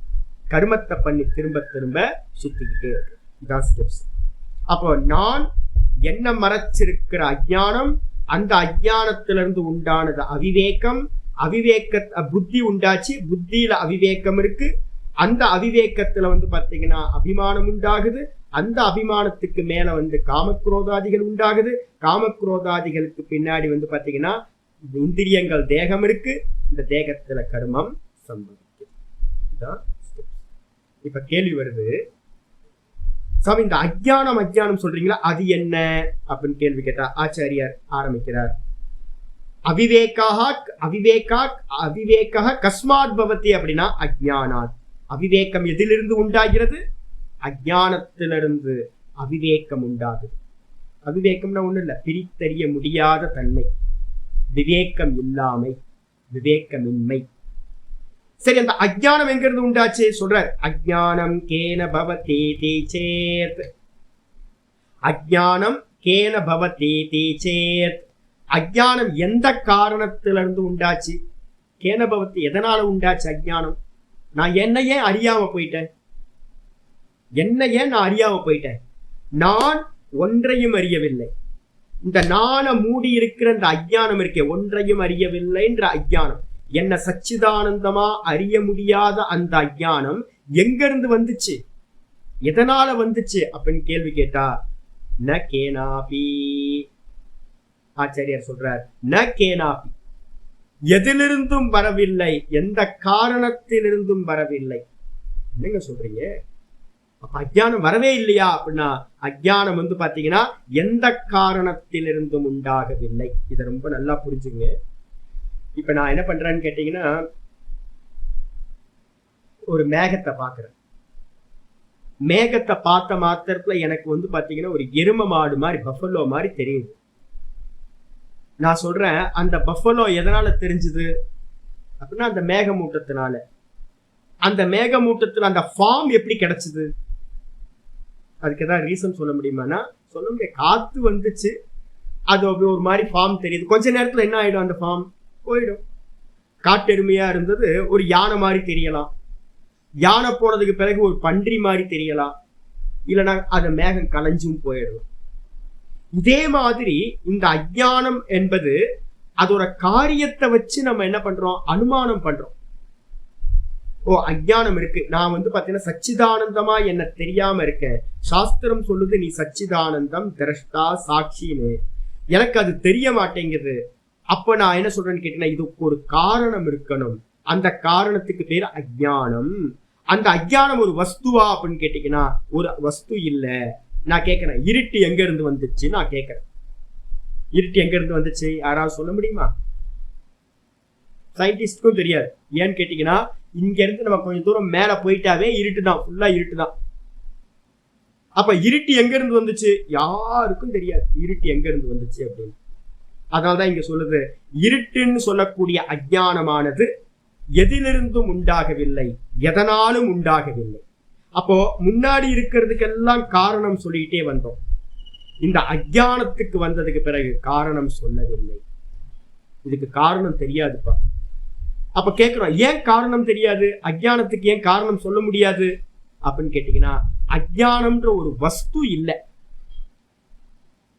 கர்மத்தை பண்ணி திரும்ப திரும்ப சுத்திக்கிட்டே இருக்கு. இதான் ஸ்டெப்ஸ். அப்போ நான் என்ன மறைச்சிருக்கிற அஜ்ஞானம், அந்த அஜ்ஞானத்திலிருந்து உண்டானது அவிவேகம். அவிவேக புத்தி உண்டாச்சு, புத்தியில அவிவேகம் இருக்கு. அந்த அவிவேகத்துல பாத்தீங்கன்னா அபிமானம் உண்டாகுது. அந்த அபிமானத்துக்கு மேல காமக்ரோதாதிகள் உண்டாகுது. காமக்ரோதாதிகளுக்கு பின்னாடி பாத்தீங்கன்னா இந்திரியங்கள், தேகம் இருக்கு. இந்த தேகத்துல கர்மம் சம்பவிக்குது. இப்ப கேள்வி வருது, சாமி இந்த அஜ்ஞானம் அஜ்ஞானம் சொல்றீங்களா, அது என்ன அப்படின்னு கேள்வி கேட்டா ஆச்சாரியார் ஆரம்பிக்கிறார். அவிவேகா கஸ்மாத் பவதி அப்படின்னா அஜ்ஞானாத். அவிவேகம் எதிலிருந்து உண்டாகிறது? அஜ்ஞானத்திலிருந்து அவிவேகம் உண்டாகுது. அவிவேகம்னா ஒண்ணு இல்ல, பிரித்தறிய முடியாத தன்மை, விவேகம் இல்லாமை, விவேகமின்மை. சரி, அந்த அஜ்ஞானம் எங்கிருந்து உண்டாச்சு சொல்றார். அஜ்ஞானம் கேன பவதி சேத், அஜ்ஞானம் கேன பவதி சேத். அஜ்ஞானம் எந்த காரணத்திலிருந்து உண்டாச்சு? கேன பவதி எதனால உண்டாச்சு அஜ்ஞானம்? நான் என்னையே அறியாம போயிட்டேன். என்னையே நான் அறியாம போயிட்டேன். நான் ஒன்றையும் அறியவில்லை. இந்த நான மூடி இருக்கிற இந்த அஜ்ஞானம் இருக்கே, ஒன்றையும் அறியவில்லைன்ற அஜ்ஞானம், என்ன சச்சிதானந்தமா அறிய முடியாத அந்த அஜ்ஞானம் எங்கிருந்து வந்துச்சு, எதனால வந்துச்சு அப்படின்னு கேள்வி கேட்டா ந கேனாபி. ஆச்சாரியார் சொல்றார், ந கேனாபி, எதிலிருந்தும் வரவில்லை, எந்த காரணத்திலிருந்தும் வரவில்லை. என்னங்க சொல்றீங்க? அப்ப அஜ்ஞானம் வரவே இல்லையா அப்படின்னா அஜ்ஞானம் பாத்தீங்கன்னா எந்த காரணத்திலிருந்தும் உண்டாகவில்லை. இதை ரொம்ப நல்லா புரிஞ்சுங்க. இப்ப நான் என்ன பண்றேன்னு கேட்டீங்கன்னா, ஒரு மேகத்தை பாக்குறேன். மேகத்தை பார்த்த மாத்திரத்துல எனக்கு பாத்தீங்கன்னா ஒரு எரும மாடு மாதிரி, பஃபலோ மாதிரி தெரியுது. நான் சொல்றேன், அந்த பஃபலோ எதனால தெரிஞ்சுது அப்படின்னா அந்த மேகமூட்டத்தினால. அந்த மேகமூட்டத்துல அந்த ஃபார்ம் எப்படி கிடைச்சது? அதுக்கு ஏதாவது ரீசன் சொல்ல முடியுமானா சொல்ல முடியாது. காத்து வந்துச்சு, அது ஒரு மாதிரி ஃபார்ம் தெரியுது. கொஞ்ச நேரத்துல என்ன ஆயிடும்? அந்த ஃபார்ம் போயிடும். காட்டெருமையா இருந்தது ஒரு யானை மாதிரி தெரியலாம், யானை போனதுக்கு பிறகு ஒரு பன்றி மாதிரி தெரியலாம், இல்லைன்னா அது மேகம் கலைஞ்சும் போயிடலாம். இதே மாதிரி இந்த அஜ்ஞானம் என்பது அதோட காரியத்தை வச்சு நம்ம என்ன பண்றோம்? அனுமானம் பண்றோம். ஓ அஜ்ஞானம் இருக்கு, நான் வந்து பாத்தீங்கன்னா சச்சிதானந்தமா என்ன தெரியாம இருக்கேன், சாஸ்திரம் சொல்லுது நீ சச்சிதானந்தம் திரஷ்டா சாட்சின்னு, எனக்கு அது தெரிய மாட்டேங்குது. அப்ப நான் என்ன சொல்றேன்னு கேட்டீங்கன்னா இதுக்கு ஒரு காரணம் இருக்கணும், அந்த காரணத்துக்கு பேர் அஜ்ஞானம். அந்த அஜ்ஞானம் ஒரு வஸ்துவா அப்படின்னு கேட்டீங்கன்னா ஒரு வஸ்து இல்ல. நான் கேட்கிறேன் இருட்டு எங்க இருந்து வந்துச்சு, நான் கேட்கிறேன் இருட்டு எங்க இருந்து வந்துச்சு, யாராவது சொல்ல முடியுமா? சயின்டிஸ்டுக்கும் தெரியாது. ஏன்னு கேட்டீங்கன்னா இங்க இருந்து நம்ம கொஞ்சம் தூரம் மேல போயிட்டாவே இருட்டு தான், ஃபுல்லா இருட்டு தான். அப்ப இருட்டு எங்க இருந்து வந்துச்சு, யாருக்கும் தெரியாது இருட்டு எங்க இருந்து வந்துச்சு அப்படின்னு. அதனால்தான் இங்க சொல்லுது இருட்டுன்னு சொல்லக்கூடிய அஜ்ஞானமானது எதிலிருந்தும் உண்டாகவில்லை, எதனாலும் உண்டாகவில்லை. அப்போ முன்னாடி இருக்கிறதுக்கெல்லாம் காரணம் சொல்லிட்டே வந்தோம், இந்த அஜ்ஞானத்துக்கு வந்ததுக்கு பிறகு காரணம் சொல்லவில்லை. இதுக்கு காரணம் தெரியாதுப்பா. அப்ப கேட்கிறோம் ஏன் காரணம் தெரியாது, அஜ்ஞானத்துக்கு ஏன் காரணம் சொல்ல முடியாது அப்படின்னு கேட்டீங்கன்னா அஜ்ஞானம்ன்ற ஒரு வஸ்து இல்லை,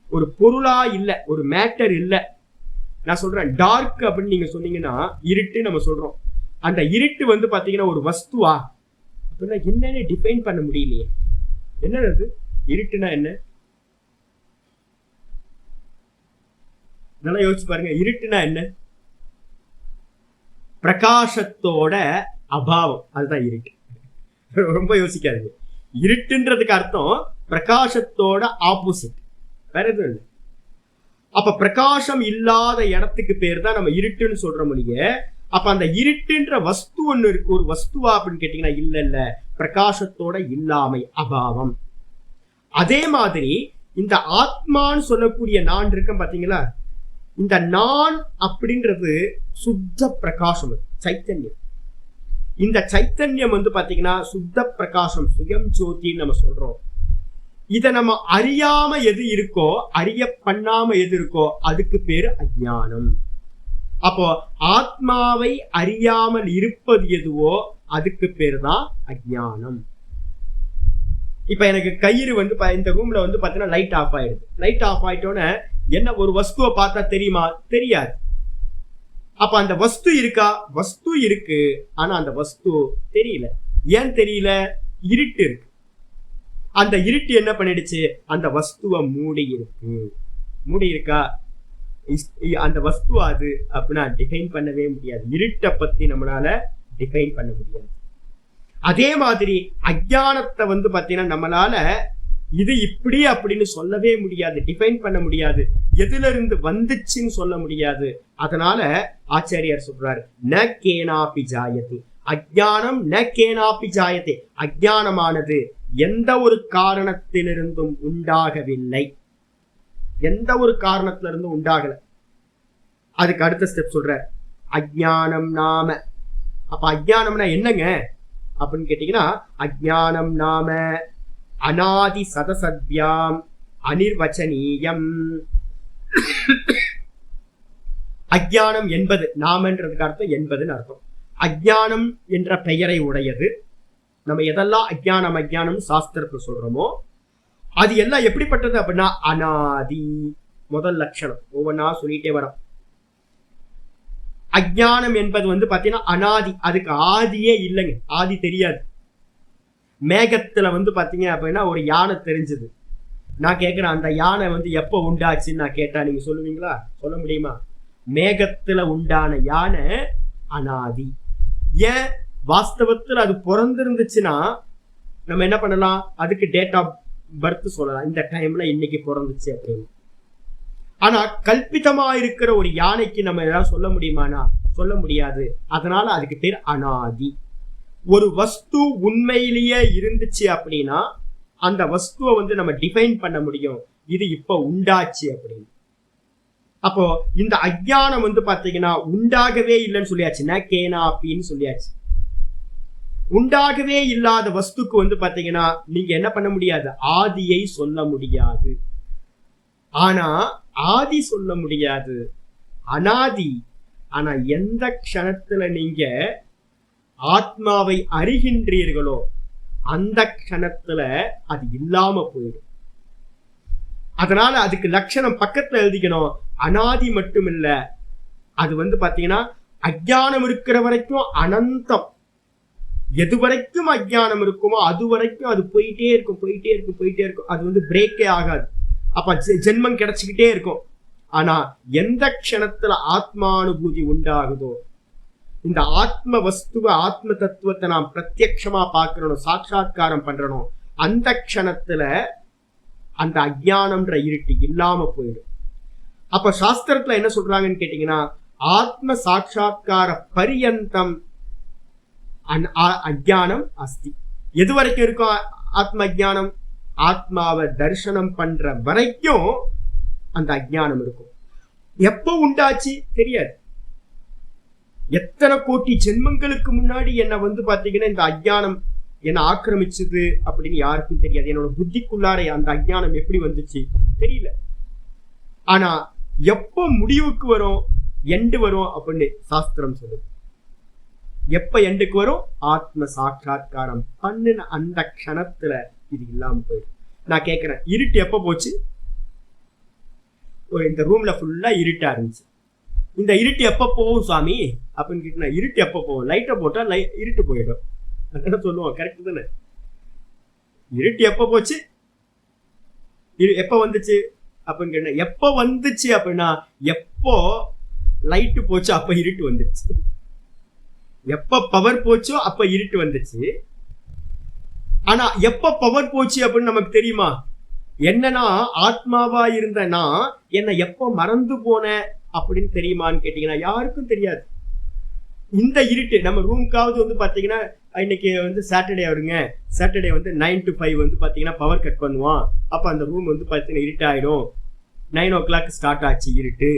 ஒரு பொருளா இல்ல, ஒரு மேட்டர் இல்ல. நான் சொல்றேன் டார்க் அப்படின்னு நீங்க சொன்னீங்கன்னா இருட்டு நம்ம சொல்றோம், அந்த இருட்டு வந்து பாத்தீங்கன்னா ஒரு வஸ்துவா அப்படின்னா என்னன்னு டிஃபைன் பண்ண முடியலையே. என்னது இருட்டுனா என்ன, நல்லா யோசிச்சு பாருங்க. இருட்டுனா என்ன, பிரகாசத்தோட அபாவம், அதுதான் இருட்டு. ரொம்ப யோசிக்காதீங்க. இருட்டுன்றதுக்கு அர்த்தம் பிரகாசத்தோட ஆப்போசிட், வேற எதுவும் இல்லை. அப்ப பிரகாசம் இல்லாத இடத்துக்கு பேர் தான் நம்ம இருட்டுன்னு சொல்ற மொழிய. அப்ப அந்த இருட்டுன்ற வஸ்து ஒண்ணு இருக்கு, ஒரு வஸ்துவா அப்படின்னு கேட்டீங்கன்னா இல்ல இல்ல, பிரகாசத்தோட இல்லாமை, அபாவம். அதே மாதிரி இந்த ஆத்மான்னு சொல்லக்கூடிய நான் இருக்கேன் பாத்தீங்களா, இந்த நான் அப்படின்றது சுத்த பிரகாசம், சைத்தன்யம். இந்த சைத்தன்யம் வந்து பாத்தீங்கன்னா சுத்த பிரகாசம், சுயம் ஜோதின்னு நம்ம சொல்றோம். இத நம்ம அறியாம எது இருக்கோ, அறிய பண்ணாம எது இருக்கோ அதுக்கு பேரு அஜ்ஞானம். அப்போ ஆத்மாவை அறியாமல் இருப்பது எதுவோ அதுக்கு பேரு தான் அஜ்ஞானம். இப்ப எனக்கு கயிறு வந்து இந்த ரூம்ல வந்து பாத்தீங்கன்னா லைட் ஆஃப் ஆயிடுது. லைட் ஆஃப் ஆயிட்டோன்னு என்ன ஒரு வஸ்துவை பார்த்தா தெரியுமா, தெரியாது. அப்ப அந்த வஸ்து இருக்கா, வஸ்து இருக்கு, ஆனா அந்த வஸ்து தெரியல. ஏன் தெரியல, இருட்டு இருக்கு. அந்த இருட்டு என்ன பண்ணிடுச்சு, அந்த வஸ்துவை மூடி இருக்கு. மூடி இருக்கா, அந்த வஸ்து அது அப்படின்னா டிஃபைன் பண்ணவே முடியாது. இருட்டை பத்தி நம்மளால டிஃபைன் பண்ண முடியாது. அதே மாதிரி அஜ்ஞானத்தை வந்து பாத்தீங்கன்னா நம்மளால இது இப்படி அப்படின்னு சொல்லவே முடியாது, டிஃபைன் பண்ண முடியாது, எதுல இருந்து வந்துச்சுன்னு சொல்ல முடியாது. அதனால ஆச்சாரியார் சொல்றாரு ந கேனாபி ஜாயதே அஜ்ஞானம், ந கேனாபி ஜாயதே, அஜ்ஞானமானது எந்த ஒரு காரணத்திலிருந்தும் உண்டாகவில்லை, எந்த ஒரு காரணத்திலிருந்தும் உண்டாகல. அதுக்கு அடுத்த ஸ்டெப் சொல்ற அஜ்ஞானம் நாம. அப்ப அஜ்ஞானம்னா என்னங்க அப்படின்னு கேட்டீங்கன்னா அஜ்ஞானம் நாம அநாதி சதசத்யாம் அனிர்வச்சனீயம். அஜ்ஞானம் என்பது, நாமன்றதுக்கு அர்த்தம் என்பதுன்னு அர்த்தம். அஜ்ஞானம் என்ற பெயரை உடையது. நம்ம எதெல்லாம் அஜ்ஞானம் அஜ்ஞானம் சாஸ்திரத்தில் சொல்றோமோ அது எல்லாம் எப்படிப்பட்டது அப்படின்னா அநாதி. முதல் லட்சணம் ஒவ்வொன்னா சொல்லிட்டே வரோம். அஜ்ஞானம் என்பது வந்து பாத்தீங்கன்னா அநாதி, அதுக்கு ஆதியே இல்லைங்க, ஆதி தெரியாது. மேகத்துல வந்து பாத்தீங்க அப்படின்னா ஒரு யானை தெரிஞ்சது. நான் கேட்கிறேன் அந்த யானை வந்து எப்ப உண்டாச்சுன்னு நான் கேட்டா நீங்க சொல்லுவீங்களா, சொல்ல முடியுமா? மேகத்துல உண்டான யானை அநாதி. ஏன், வாஸ்தவத்தில் அது பிறந்திருந்துச்சுன்னா நம்ம என்ன பண்ணலாம், அதுக்கு டேட் ஆஃப் பர்த் சொல்லலாம், இந்த டைம்ல இன்னைக்கு பிறந்துச்சு அப்படின்னு. ஆனா கல்பிதமா இருக்கிற ஒரு யானைக்கு நம்ம ஏதாவது சொல்ல முடியுமானா சொல்ல முடியாது. அதனால அதுக்கு பேர் அநாதி. ஒரு வஸ்து உண்மையிலேயே இருந்துச்சு அப்படின்னா அந்த வஸ்துவை வந்து நம்ம டிஃபைன் பண்ண முடியும், இது இப்ப உண்டாச்சு அப்படின்னு. அப்போ இந்த அஜ்ஞானம் வந்து பாத்தீங்கன்னா உண்டாகவே இல்லைன்னு சொல்லியாச்சுன்னா கேனாப்பின்னு சொல்லியாச்சு. உண்டாகவே இல்லாத வஸ்துக்கு வந்து பாத்தீங்கன்னா நீங்க என்ன பண்ண முடியாது, ஆதியை சொல்ல முடியாது. ஆனா ஆதி சொல்ல முடியாது, அனாதி. ஆனா எந்த க்ஷணத்துல நீங்க ஆத்மாவை அறிகின்றீர்களோ அந்த க்ஷணத்துல அது இல்லாம போயிடும். அதனால அதுக்கு லட்சணம் பக்கத்துல எழுதிக்கணும், அனாதி மட்டும் இல்ல, அது வந்து பாத்தீங்கன்னா அஜ்ஞானம் இருக்கிற வரைக்கும் அனந்தம். எது வரைக்கும் அஜ்ஞானம் இருக்குமோ அது வரைக்கும் அது போயிட்டே இருக்கும். அது வந்து பிரேக்கே ஆகாது. அப்ப ஜென்மம் கிடைச்சுக்கிட்டே இருக்கும். ஆனா எந்த க்ஷணத்துல ஆத்மானுபூதி உண்டாகுதோ, இந்த ஆத்ம வஸ்துவ ஆத்ம தத்துவத்தை நாம் பிரத்யக்ஷமா பார்க்கணும், சாட்சாத்காரம் பண்றணும், அந்த க்ஷணத்துல அந்த அஜ்ஞானம்ன்ற இருட்டு இல்லாம போயிடும். அப்ப சாஸ்திரத்துல என்ன சொல்றாங்கன்னு கேட்டீங்கன்னா, ஆத்ம சாட்சாத்கார பரியந்தம் அஜ்ஞானம் அஸ்தி. எது வரைக்கும் இருக்கும் ஆத்ம அஜ்ஞானம்? ஆத்மாவை தரிசனம் பண்ற வரைக்கும் அந்த அஜ்ஞானம் இருக்கும். எப்போ உண்டாச்சு தெரியாது. எத்தனை கோட்டி ஜென்மங்களுக்கு முன்னாடி என்ன வந்து பாத்தீங்கன்னா இந்த அஜ்ஞானம் என்ன ஆக்கிரமிச்சது அப்படின்னு யாருக்கும் தெரியாது. என்னோட புத்திக்குள்ளார அந்த அஜ்ஞானம் எப்படி வந்துச்சு தெரியல. ஆனா எப்போ முடிவுக்கு வரும், எண்டு வரும் அப்படின்னு சாஸ்திரம் சொல்லுது. எப்ப எண்டுக்கு வரும்? ஆத்ம சாட்சாத்காரம் பண்ணுன அந்த க்ஷணத்துல இது இல்லாம போயிடும். நான் கேட்கிறேன், இருட்டு எப்ப போச்சு? இந்த ரூம்ல ஃபுல்லா இருட்டா இருந்துச்சு. இந்த இருட்டு எப்ப போகும் சாமி அப்படின்னு கேட்டா, இருட்டு எப்ப போகும்? லைட்டை போட்டா இருட்டு போயிடும். என்ன சொல்லுவோம், கரெக்ட் தானே? இருட்டு எப்ப போச்சு, எப்ப வந்துச்சு அப்படின்னு கேட்டா, எப்ப வந்துச்சு அப்படின்னா எப்போ லைட்டு போச்சு அப்ப இருட்டு வந்துருச்சு. எப்ப பவர் போச்சோ அப்ப இருட்டு வந்துச்சு. ஆனா எப்ப பவர் போச்சு அப்படின்னு நமக்கு தெரியுமா? என்னன்னா ஆத்மாவா இருந்தனா என்ன எப்ப மறந்து போன அப்படின்னு தெரியுமான்னு கேட்டீங்கன்னா யாருக்கும் தெரியாது. இந்த இருட்டு நம்ம ரூமுக்காவது வந்து பாத்தீங்கன்னா, இன்னைக்கு வந்து சாட்டர்டே வருங்க, சாட்டர்டே வந்து 9 to 5 வந்து பாத்தீங்கன்னா பவர் கட் பண்ணுவான். அப்ப அந்த ரூம் வந்து பாத்தீங்கன்னா இருட்டாயிடும். 9 o'clock ஸ்டார்ட் ஆச்சு இருட்டு.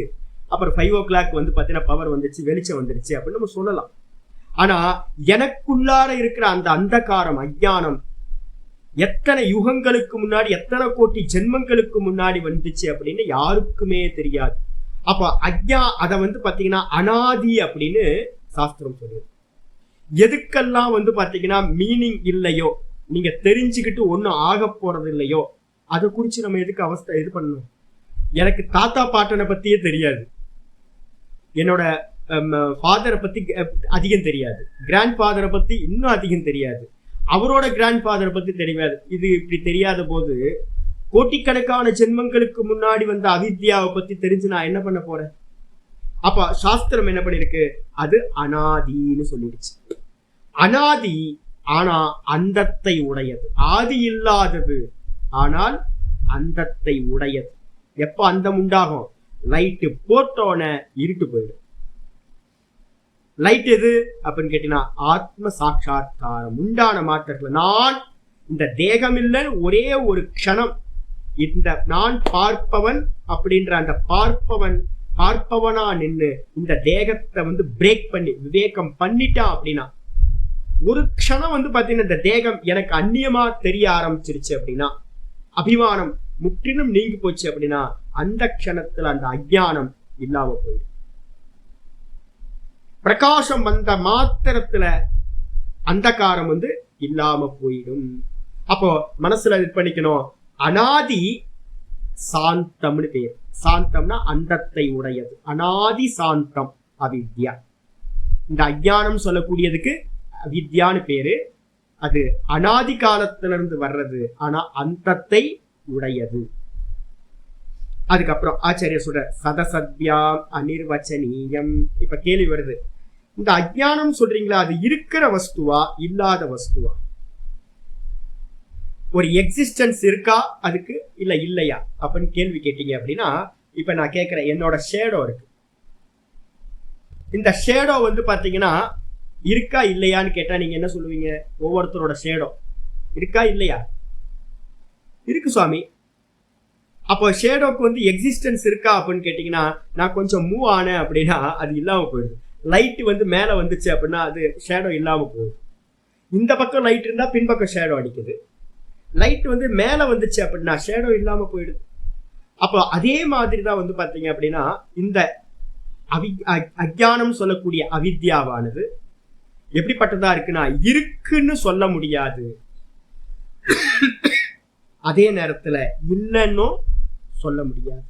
அப்புறம் 5 o'clock வந்து பாத்தீங்கன்னா பவர் வந்துச்சு, வெளிச்சம் வந்துருச்சு அப்படின்னு நம்ம சொல்லலாம். ஆனா எனக்குள்ளார இருக்கிற அந்த அந்தகாரம் அஜ்ஞானம் எத்தனை யுகங்களுக்கு முன்னாடி, எத்தனை கோட்டி ஜென்மங்களுக்கு முன்னாடி வந்துச்சு அப்படின்னு யாருக்குமே தெரியாது. அப்ப அதை வந்து பாத்தீங்கன்னா அனாதி அப்படின்னு சாஸ்திரம் சொல்லுது. எதுக்கெல்லாம் வந்து பாத்தீங்கன்னா மீனிங் இல்லையோ, நீங்க தெரிஞ்சுக்கிட்டு ஒன்னும் ஆக போறது இல்லையோ, அதை குறிச்சு நம்ம எதுக்கு அவஸ்தை இது பண்ணணும்? எனக்கு தாத்தா பாட்டனை பத்தியே தெரியாது, என்னோட ஃபாதரை பத்தி அதிகம் தெரியாது, கிராண்ட் ஃபாதரை பத்தி இன்னும் அதிகம் தெரியாது, அவரோட கிராண்ட் ஃபாதரை பத்தி தெரியாது. இது இப்படி தெரியாத போது கோட்டிக்கணக்கான ஜென்மங்களுக்கு முன்னாடி வந்த அவித்யாவை பத்தி தெரிஞ்சு நான் என்ன பண்ண போறேன்? அப்ப சாஸ்திரம் என்ன பண்ணிருக்கு? அது அனாதின்னு சொல்லிடுச்சு. அனாதி ஆனா அந்தத்தை உடையது, ஆதி இல்லாதது ஆனால் அந்தத்தை உடையது. எப்ப அந்தம் உண்டாகும்? லைட்டு போட்டோன இருட்டு போயிடும். லைட் எது அப்படின்னு கேட்டீங்கன்னா ஆத்ம சாட்சாத்காரம் உண்டான மாற்றத்துல நான் இந்த தேகம் இல்லைன்னு ஒரே ஒரு க்ஷணம் இந்த நான் பார்ப்பவன் அப்படின்ற அந்த பார்ப்பவனா நின்று இந்த தேகத்தை வந்து பிரேக் பண்ணி விவேகம் பண்ணிட்டான் அப்படின்னா, ஒரு க்ஷணம் வந்து பாத்தீங்கன்னா இந்த தேகம் எனக்கு அந்நியமா தெரிய ஆரம்பிச்சிருச்சு அப்படின்னா, அபிமானம் முற்றிலும் நீங்கி போச்சு அப்படின்னா, அந்த க்ஷணத்துல அந்த அஜ்ஞானம் இல்லாம போயிடும். பிரகாசம் வந்த மாத்திரத்துல அந்தகாரம் வந்து இல்லாம போயிடும். அப்போ மனசுல இது பண்ணிக்கணும், அனாதி சாந்தம்னு பேர். சாந்தம்னா அந்தத்தை உடையது, அனாதி சாந்தம் அவித்யா. இந்த அஜ்ஞானம் சொல்லக்கூடியதுக்கு அவித்யான்னு பேரு. அது அனாதி காலத்திலிருந்து வர்றது, ஆனா அந்தத்தை உடையது. அதுக்கப்புறம் ஆச்சாரிய சொல்ற சதசத்யாம் அனிர்வச்சனீயம். இப்ப கேள்வி வருது, இந்த அஜ்ஞானம் சொல்றீங்களா, அது இருக்கிற வஸ்துவா இல்லாத வஸ்துவா? ஒரு எக்ஸிஸ்டன்ஸ் இருக்கா அதுக்கு, இல்ல இல்லையா அப்படின்னு கேள்வி கேட்டீங்க அப்படின்னா, இப்ப நான் கேட்கிறேன், என்னோட ஷேடோ இருக்கு. இந்த ஷேடோ வந்து பாத்தீங்கன்னா இருக்கா இல்லையான்னு கேட்டா நீங்க என்ன சொல்லுவீங்க? ஒவ்வொருத்தரோட ஷேடோ இருக்கா இல்லையா? இருக்கு சுவாமி. அப்போ ஷேடோக்கு வந்து எக்ஸிஸ்டன்ஸ் இருக்கா அப்படின்னு கேட்டீங்கன்னா, நான் கொஞ்சம் மூவ் ஆனேன் அப்படின்னா அது இல்லாம போயிடுது. லைட் வந்து மேல வந்துச்சு அப்படின்னா அது ஷேடோ இல்லாம போகுது. இந்த பக்கம் லைட் இருந்தா பின்பக்கம் ஷேடோ அடிக்குது. லைட் வந்து மேல வந்துச்சு அப்படின்னா ஷேடோ இல்லாம போயிடுது. அப்போ அதே மாதிரி தான் வந்து பாத்தீங்க அப்படின்னா இந்த அஜ்ஞானம் சொல்லக்கூடிய அவித்யாவானது எப்படிப்பட்டதா இருக்குன்னா, இருக்குன்னு சொல்ல முடியாது, அதே நேரத்துல இல்லைன்னு சொல்ல முடியாது.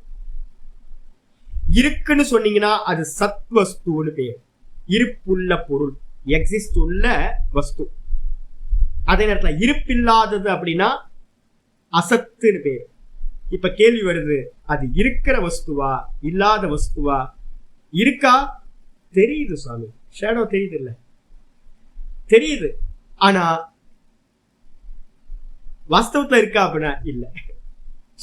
இருக்குன்னு சொன்னீங்கன்னா அது சத்வஸ்துன்னு பேர், இருப்புள்ள பொருள், எக்ஸிஸ்ட் உள்ள வஸ்து. அதே நேரத்துல இருப்பில்லாதது அப்படின்னா அசத்துன்னு பேரு. இப்ப கேள்வி வருது, அது இருக்கிற வஸ்துவா இல்லாத வஸ்துவா? இருக்கா? தெரியுது சுவாமி, ஷேடோ தெரியுது இல்ல, தெரியுது. ஆனா வாஸ்தவத்துல இருக்கா அப்படின்னா இல்ல.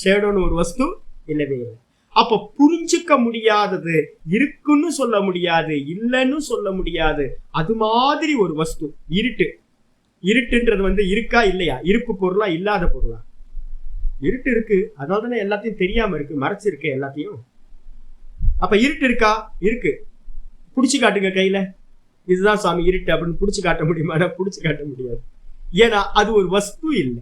ஷேடோன்னு ஒரு வஸ்து இல்லவே இல்லை. அப்ப புரிஞ்சுக்க முடியாதது, இருக்குன்னு சொல்ல முடியாது, இல்லைன்னு சொல்ல முடியாது, அது மாதிரி ஒரு வஸ்து இருட்டு. இருட்டுன்றது இருக்கா இல்லையா? இருப்பு பொருளா இல்லாத பொருளா? இருட்டு இருக்கு, அதனாலதானே எல்லாத்தையும் தெரியாம இருக்கு, மறைச்சிருக்கு எல்லாத்தையும். அப்ப இருட்டு இருக்கா? இருக்கு. புடிச்சு காட்டுங்க கையில, இதுதான் சாமி இருட்டு அப்படின்னு புடிச்சு காட்ட முடியுமா? புடிச்சு காட்ட முடியாது. ஏன்னா அது ஒரு வஸ்து இல்லை.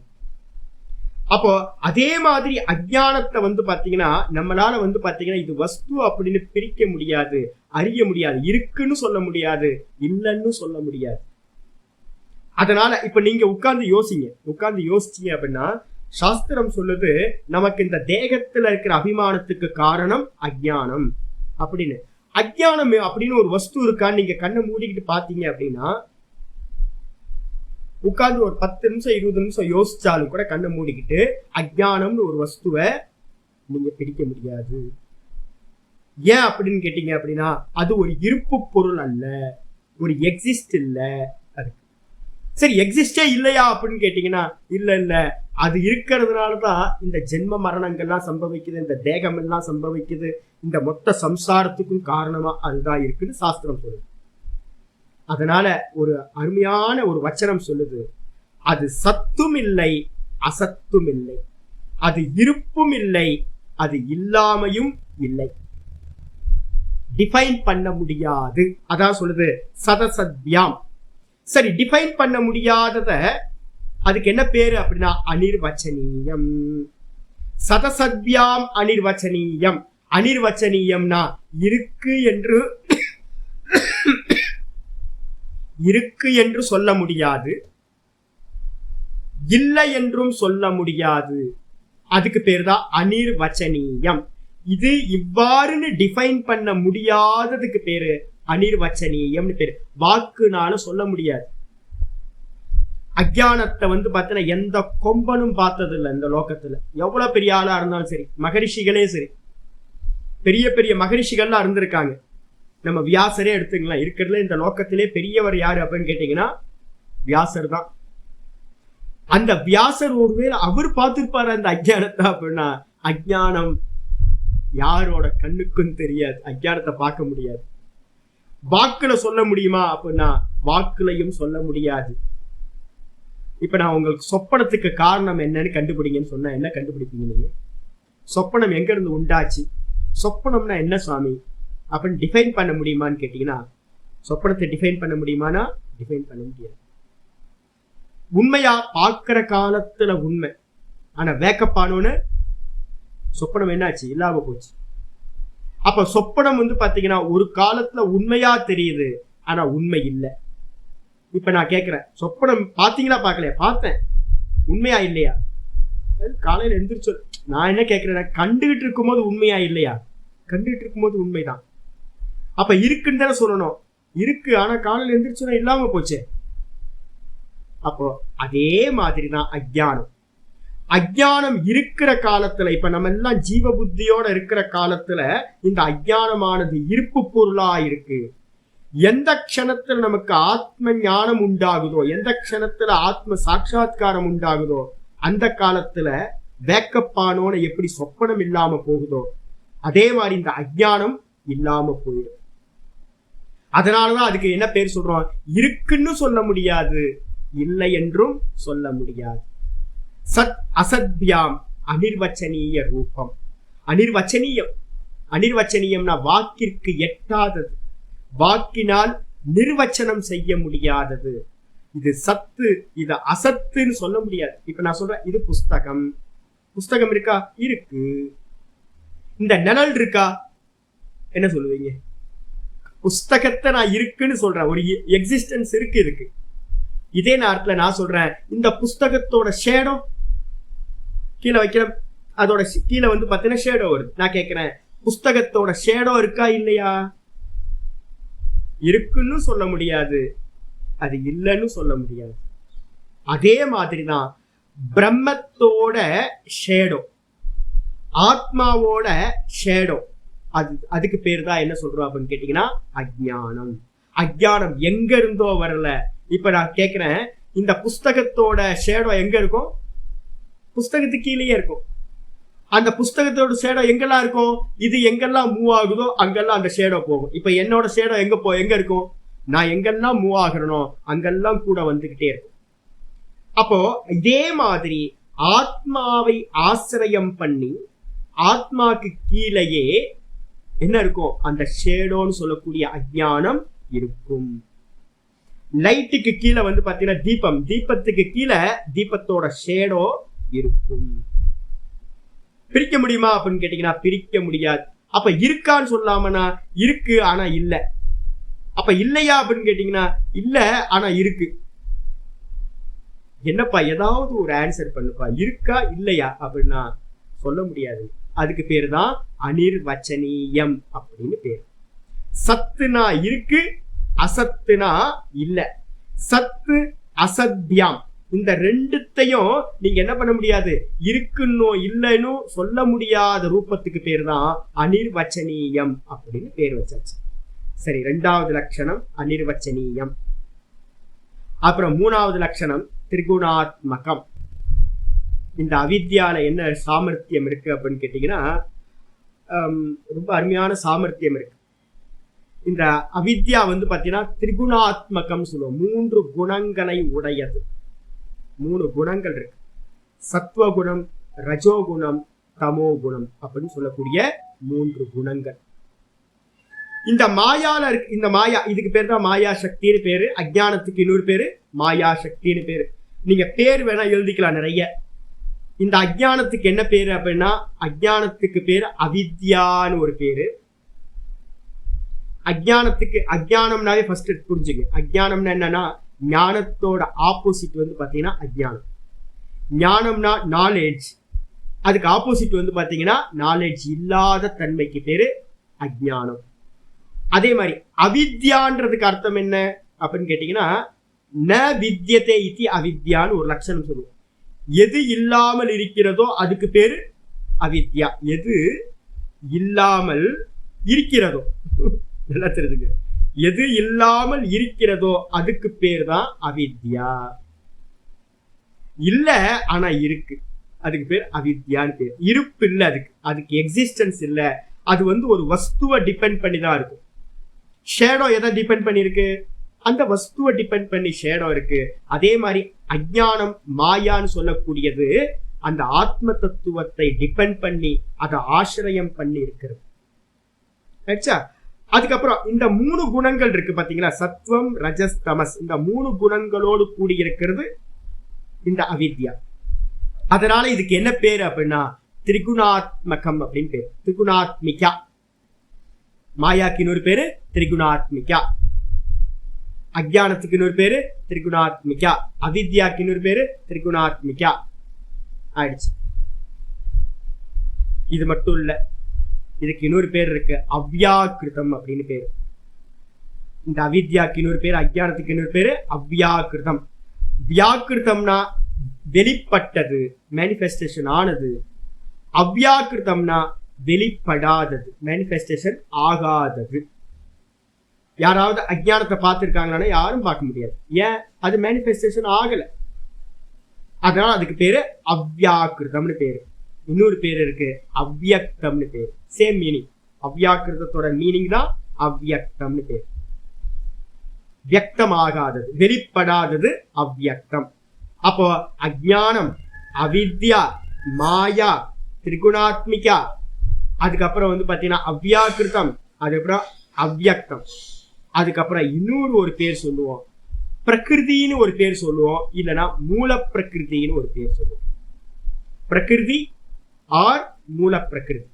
அப்போ அதே மாதிரி அஜ்ஞானத்தை பாத்தீங்கன்னா நம்மளால பாத்தீங்கன்னா இது வஸ்து அப்படின்னு பிரிக்க முடியாது, அறிய முடியாது, இருக்குன்னு சொல்ல முடியாது, இல்லைன்னு சொல்ல முடியாது. அதனால இப்ப நீங்க உட்கார்ந்து யோசிச்சீங்க அப்படின்னா சாஸ்திரம் சொல்லுது நமக்கு இந்த தேகத்துல இருக்கிற அபிமானத்துக்கு காரணம் அஜ்ஞானம் அப்படின்னு. அஜ்ஞானம் அப்படின்னு ஒரு வஸ்து இருக்கான்னு நீங்க கண்ணை மூடிக்கிட்டு பாத்தீங்க அப்படின்னா உட்கார்ந்து ஒரு 10 நிமிஷம் 20 நிமிஷம் யோசிச்சாலும் கூட கண்ணை மூடிக்கிட்டு அஜ்ஞானம்னு ஒரு வஸ்துவை நீங்க பிடிக்க முடியாது. ஏன் அப்படின்னு கேட்டீங்க அப்படின்னா அது ஒரு இருப்பு பொருள் அல்ல, ஒரு எக்ஸிஸ்ட் இல்ல. அதுக்கு சரி எக்ஸிஸ்டே இல்லையா அப்படின்னு கேட்டீங்கன்னா இல்ல, அது இருக்கிறதுனாலதான் இந்த ஜென்ம மரணங்கள்லாம் சம்பவிக்குது, இந்த தேகம் எல்லாம் சம்பவிக்குது, இந்த மொத்த சம்சாரத்துக்கும் காரணமா அதுதான் இருக்குன்னு சாஸ்திரம் சொல்லுது. அதனால ஒரு அருமையான ஒரு வச்சனம் சொல்லுது, அது சத்தும் இல்லை அசத்தும் இல்லை, அது இருப்பும் இல்லை அது இல்லாமையும் இல்லை, டிஃபைன் பண்ண முடியாது. அதான் சொல்லுது சதசத்யாம். சரி, டிஃபைன் பண்ண முடியாதத அதுக்கு என்ன பேரு அப்படின்னா அனிர்வச்சனீயம். சதசத்யாம் அனிர்வச்சனீயம். அனிர்வச்சனீயம்னா இருக்கு என்று சொல்ல முடியாது, இல்லை என்றும் சொல்ல முடியாது. அதுக்கு பேர் தான் அனிர்வச்சனீயம். இது இவ்வாறுன்னு டிஃபைன் பண்ண முடியாததுக்கு பேரு அனிர்வச்சனீயம்னு பேரு. வாக்குனால சொல்ல முடியாது. அஜ்ஞானத்தை பார்த்தீங்கன்னா எந்த கொம்பனும் பார்த்தது இல்லை இந்த லோகத்துல. எவ்வளவு பெரிய ஆளா இருந்தாலும் சரி, மகரிஷிகளே சரி, பெரிய பெரிய மகரிஷிகள்லாம் இருந்திருக்காங்க. நம்ம வியாசரே எடுத்துக்கலாம், இருக்கிறதுல இந்த லோகத்திலே பெரியவர் யாரு அப்படின்னு கேட்டீங்கன்னா வியாசர் தான். அந்த வியாசர் ஒருவேளை அவர் பார்த்திருப்பாரு அந்த அஜ்ஞானத்தை அப்படின்னா அஜ்ஞானம் யாரோட கண்ணுக்கும் தெரியாது, அஜ்ஞானத்தை பார்க்க முடியாது. வாக்குல சொல்ல முடியுமா அப்படின்னா வாக்குலையும் சொல்ல முடியாது. இப்ப நான் உங்களுக்கு சொப்பனத்துக்கு காரணம் என்னன்னு கண்டுபிடிங்கன்னு சொன்னா என்ன கண்டுபிடிப்பீங்க நீங்க? சொப்பனம் எங்க இருந்து உண்டாச்சு, சொப்பனம்னா என்ன சுவாமி அப்படின்னு டிஃபைன் பண்ண முடியுமான்னு கேட்டீங்கன்னா சொப்பனத்தை டிஃபைன் பண்ண முடியுமானா டிஃபைன் பண்ண முடியாது. உண்மையா பார்க்கிற காலத்துல உண்மை, ஆனா வேக்கப் ஆனோன்னு சொப்பனம் என்னாச்சு, இல்லாம போச்சு. அப்ப சொப்பனம் பாத்தீங்கன்னா ஒரு காலத்துல உண்மையா தெரியுது, ஆனா உண்மை இல்லை. இப்ப நான் கேட்கிறேன், சொப்பனம் பாத்தீங்களா பார்க்கலையா? பார்த்தேன், உண்மையா இல்லையா? காலையில எந்திரிச்சு நான் என்ன கேட்கிறேன், கண்டுகிட்டு இருக்கும் போது உண்மையா இல்லையா? கண்டுகிட்டு இருக்கும் போது உண்மைதான். அப்ப இருக்குன்னு தானே சொல்லணும். இருக்கு, ஆனா காலையில எந்திரிச்சுனா இல்லாம போச்சு. அப்போ அதே மாதிரிதான் அஜ்ஞானம். அஜ்ஞானம் இருக்கிற காலத்துல, இப்ப நம்ம எல்லாம் ஜீவ புத்தியோட இருக்கிற காலத்துல இந்த அஜ்ஞானமானது இருப்பு பொருளா இருக்கு. எந்த க்ஷணத்துல நமக்கு ஆத்ம ஞானம் உண்டாகுதோ, எந்த க்ஷணத்துல ஆத்ம சாட்சா்காரம் உண்டாகுதோ, அந்த காலத்துல வேக்கப்பானோட எப்படி சொப்பனம் இல்லாம போகுதோ அதே மாதிரி இந்த அஜ்ஞானம் இல்லாம போயிடும். அதனாலதான் அதுக்கு என்ன பேர் சொல்றோம், இருக்குன்னு சொல்ல முடியாது, இல்லை என்றும் சொல்ல முடியாது. சத் அசத்யாம் அனிர்வச்சனீய ரூபம். அனிர்வச்சனீயம், அனிர்வச்சனீயம்னா வாக்கிற்கு எட்டாதது, வாக்கினால் நிர்வச்சனம் செய்ய முடியாதது. இது சத்து, இது அசத்துன்னு சொல்ல முடியாது. இப்ப நான் சொல்றேன், இது புஸ்தகம். புஸ்தகம் இருக்கா? இருக்கு. இந்த நிழல் இருக்கா? என்ன சொல்லுவீங்க? புஸ்தகத்தை நான் இருக்குன்னு சொல்றேன், ஒரு எக்ஸிஸ்டன்ஸ் இருக்கு. இதே நேரத்துல நான் சொல்றேன், இந்த புஸ்தகத்தோட ஷேடோ கீழே வைக்கிற, அதோட கீழே பாத்தீங்கன்னா ஷேடோ வருது. நான் கேட்கிறேன், புஸ்தகத்தோட ஷேடோ இருக்கா இல்லையா? இருக்குன்னு சொல்ல முடியாது, அது இல்லைன்னு சொல்ல முடியாது. அதே மாதிரிதான் பிரம்மத்தோட ஷேடோ, ஆத்மாவோட ஷேடோ, அதுக்கு பேர் தான் என்ன சொல்றோம் அப்படின்னு கேட்டீங்கன்னா அஜ்ஞானம். அஜ்ஞானம் எங்க இருந்தோ வரல. இப்ப நான் கேக்குறேன், இந்த புஸ்தகத்தோட ஷேடோ எங்க இருக்கும்? புஸ்தகத்துக்கு கீழேயே இருக்கும். அந்த புஸ்தகத்தோட ஷேடோ எங்கெல்லாம் இருக்கும்? இது எங்கெல்லாம் மூவ் ஆகுதோ அங்கெல்லாம் அந்த ஷேடோ போகும். இப்ப என்னோட ஷேடோ எங்க இருக்கும்? நான் எங்கெல்லாம் மூவ் ஆகிறனோ அங்கெல்லாம் கூட வந்துகிட்டே இருக்கும். அப்போ இதே மாதிரி ஆத்மாவை ஆசிரியம் பண்ணி ஆத்மாக்கு கீழேயே என்ன இருக்கும்? அந்த ஷேடோன்னு சொல்லக்கூடிய அஜ்ஞானம் இருக்கும். லைட்டுக்கு கீழே வந்து பாத்தீங்கன்னா தீபம், தீபத்துக்கு கீழே தீபத்தோட ஷேடோ இருக்கும். பிரிக்க முடியுமா அப்படின்னு கேட்டீங்கன்னா பிரிக்க முடியாது. அப்ப இருக்கான்னு சொல்லாமனா இருக்கு ஆனா இல்ல. அப்ப இல்லையா அப்படின்னு கேட்டீங்கன்னா இல்ல ஆனா இருக்கு. என்னப்பா ஏதாவது ஒரு ஆன்சர் பண்ணுப்பா, இருக்கா இல்லையா அப்படின்னா சொல்ல முடியாது. அதுக்கு பேரு தான் அனிர்வச்சனீயம் அப்படின்னு பேரு. சத்துனா இருக்கு, அசத்துனா இல்ல. சத்து அசத்யாம், இந்த ரெண்டுத்தையும் நீங்க என்ன பண்ண முடியாது, இருக்குன்னு இல்லைன்னு சொல்ல முடியாத ரூபத்துக்கு பேர் தான் அனிர்வச்சனீயம் அப்படின்னு பேர் வச்சாச்சு. சரி, ரெண்டாவது லட்சணம் அனிர்வச்சனீயம். அப்புறம் மூணாவது லட்சணம் திரிகுணாத்மகம். இந்த அவித்யால என்ன சாமர்த்தியம் இருக்கு அப்படின்னு கேட்டீங்கன்னா ரொம்ப அருமையான சாமர்த்தியம் இருக்கு. இந்த அவித்யா வந்து பாத்தீங்கன்னா திரிகுணாத்மகம் சொல்லுவோம். 3 குணங்களை உடையது. 3 குணங்கள் இருக்கு. சத்வகுணம், ரஜோகுணம், தமோ குணம் அப்படின்னு சொல்லக்கூடிய 3 குணங்கள். இந்த மாயால இருக்கு. இந்த மாயா, இதுக்கு பேர் தான் மாயா சக்தின்னு பேரு. அஜ்ஞானத்துக்கு இன்னொரு பேரு மாயா சக்தின்னு பேரு. நீங்க பேர் வேணா எழுதிக்கலாம் நிறைய. இந்த அஜ்ஞானத்துக்கு என்ன பேரு அப்படின்னா அஜ்ஞானத்துக்கு பேரு அவித்யான்னு ஒரு பேரு. அஜ்ஞானத்துக்கு, அஜ்ஞானம்னாவே ஃபர்ஸ்ட் புரிஞ்சுங்க. அஜ்ஞானம்னா என்னன்னா ஞானத்தோட ஆப்போசிட் வந்து பாத்தீங்கன்னா அஜ்ஞானம். ஞானம்னா நாலேஜ், அதுக்கு ஆப்போசிட் வந்து பாத்தீங்கன்னா நாலேஜ் இல்லாத தன்மைக்கு பேரு அஜ்ஞானம். அதே மாதிரி அவித்யான்றதுக்கு அர்த்தம் என்ன அப்படின்னு கேட்டீங்கன்னா ந வித்யதே இதி அவித்யான்னு ஒரு லட்சணம் சொல்லுவோம். எது இல்லாமல் இருக்கிறதோ அதுக்கு பேரு அவித்யா. எது இல்லாமல் இருக்கிறதோ, நல்லா தெரிஞ்சுங்க, எது இல்லாமல் இருக்கிறதோ அதுக்கு பேர் தான் அவித்யா. இல்ல ஆனா இருக்கு, அதுக்கு பேர் அவித்யான்னு பேர். இருப்பு இல்ல, அதுக்கு எக்ஸிஸ்டன்ஸ் இல்ல. அது வந்து ஒரு வஸ்துவை டிபெண்ட் பண்ணி தான் இருக்கும். ஷேடோ எதை டிபெண்ட் பண்ணி இருக்கு? அந்த வஸ்துவை டிபெண்ட் பண்ணி ஷேடோ இருக்கு. அதே மாதிரி அஜ்ஞானம் மாயான்னு சொல்லக்கூடியது அந்த ஆத்ம தத்துவத்தை டிபெண்ட் பண்ணி அதை ஆசிரியம் பண்ணி இருக்கிறது. அதுக்கப்புறம் இந்த 3 குணங்கள் இருக்கு பாத்தீங்களா, சத்வம் ரஜஸ் தமஸ், இந்த 3 குணங்களோடு கூடி இருக்கிறது இந்த அவித்யா. அதனால இதுக்கு என்ன பேரு அப்படின்னா திரிகுணாத்மகம் அப்படின்னு பேரு. திரிகுணாத்மிகா. மாயாக்கு இன்னொரு பேரு திரிகுணாத்மிகா, அஜ்ஞானத்துக்கு இன்னொரு பேரு திரிகுணாத்மிகா, அவித்யாக்கு இன்னொரு பேரு திரிகுணாத்மிகா ஆயிடுச்சு. இது மட்டும் இல்ல, இதுக்கு இன்னொரு பேர் இருக்கு, அவ்யாக்கிருதம் அப்படின்னு பேரு. இந்த அவித்யாக்கு இன்னொரு பேரு, அஜ்ஞானத்துக்கு இன்னொரு பேரு அவ்யாக்கிருதம். வியாக்கிருதம்னா வெளிப்பட்டது, மேனிஃபெஸ்டேஷன் ஆனது. அவ்யாக்கிருதம்னா வெளிப்படாதது, மேனிஃபெஸ்டேஷன் ஆகாதது. யாராவது அஜ்ஞானத்தை பார்த்திருக்காங்களா? யாரும் பார்க்க முடியாது. ஏன்? அது மேனிஃபெஸ்டேஷன் ஆகல. அதனால அதுக்கு பேரு அவ்யாக்கிருதம்னு பேரு. இன்னொரு பேர் இருக்கு அவ்யக்தம்னு பேரு. Same meaning. அவ்யாக்கிருதத்தோட மீனிங் தான் அவ்யக்தம்னு பேரு. வியக்தமாகாதது, வெளிப்படாதது அவ்யக்தம். அப்போ அஜ்ஞானம், அவித்யா, மாயா, திரிகுணாத்மிகா, அதுக்கப்புறம் வந்து பாத்தீங்கன்னா அவ்யாக்கிருதம், அதுக்கப்புறம் அவ்யக்தம். அதுக்கப்புறம் இன்னொரு ஒரு பேர் சொல்லுவோம், பிரகிருதின்னு ஒரு பேர் சொல்லுவோம், இல்லைன்னா மூல பிரகிருதின்னு ஒரு பேர் சொல்லுவோம். பிரகிருதி ஆர் மூல பிரகிருதி.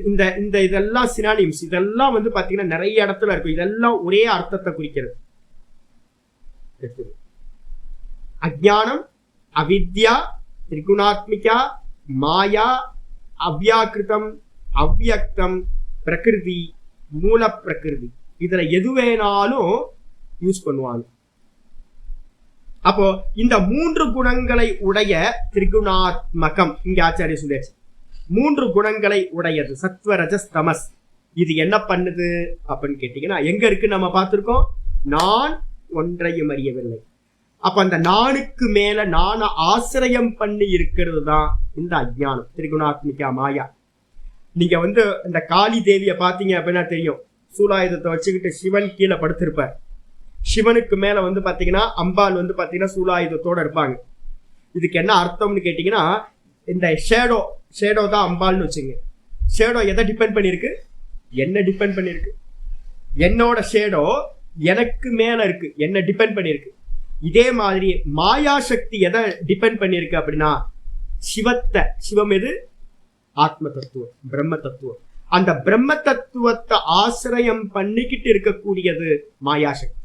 இந்த இந்த இதெல்லாம் சினானிம்ஸ். இதெல்லாம் வந்து பாத்தீங்கன்னா நிறைய இடத்துல இருக்கும். இதெல்லாம் ஒரே அர்த்தத்தை குறிக்கிறது. அஜ்ஞானம், அவித்யா, திரிகுணாத்மிகா, மாயா, அவ்யாக்கிருதம், அவ்யக்தம், பிரகிருதி, மூல பிரகிருதி. இதுல எது வேணாலும் யூஸ் பண்ணுவாங்க. அப்போ இந்த 3 குணங்களை உடைய திரிகுணாத்மகம் இங்க ஆச்சாரிய சொல்லியாச்சு. 3 குணங்களை உடையது சத்வ ரஜஸ் தமஸ். இது என்ன பண்ணுது அப்படின்னு கேட்டீங்கன்னா, எங்க இருக்கு நம்ம பார்த்திருக்கோம், நான் ஒன்றையும் அறியவில்லை. அப்ப அந்த நானுக்கு மேல நான ஆசிரியம் பண்ணி இருக்கிறது தான் இந்த அஜ்ஞானம், திரிகுணாத்மிகா மாயா. நீங்க இந்த காளி தேவியை பாத்தீங்க அப்படின்னா தெரியும், சூலாயுதத்தை வச்சுக்கிட்டு சிவன் கீழே படுத்திருப்பார். சிவனுக்கு மேல பாத்தீங்கன்னா அம்பாள் பாத்தீங்கன்னா சூலாயுதத்தோட இருப்பாங்க. இதுக்கு என்ன அர்த்தம்னு கேட்டீங்கன்னா, இந்த ஷேடோ தான் அம்பாள்னு வச்சுங்க. ஷேடோ எதை டிபெண்ட் பண்ணிருக்கு, என்ன டிபெண்ட் பண்ணிருக்கு. என்னோட ஷேடோ எனக்கு மேல இருக்கு, என்ன டிபெண்ட் பண்ணிருக்கு. இதே மாதிரி மாயா சக்தி எதை டிபெண்ட் பண்ணிருக்கு அப்படின்னா சிவத்தை. சிவம் எது, ஆத்ம தத்துவம், பிரம்ம தத்துவம். அந்த பிரம்ம தத்துவத்தை ஆசிரியம் பண்ணிக்கிட்டு இருக்கக்கூடியது மாயா சக்தி.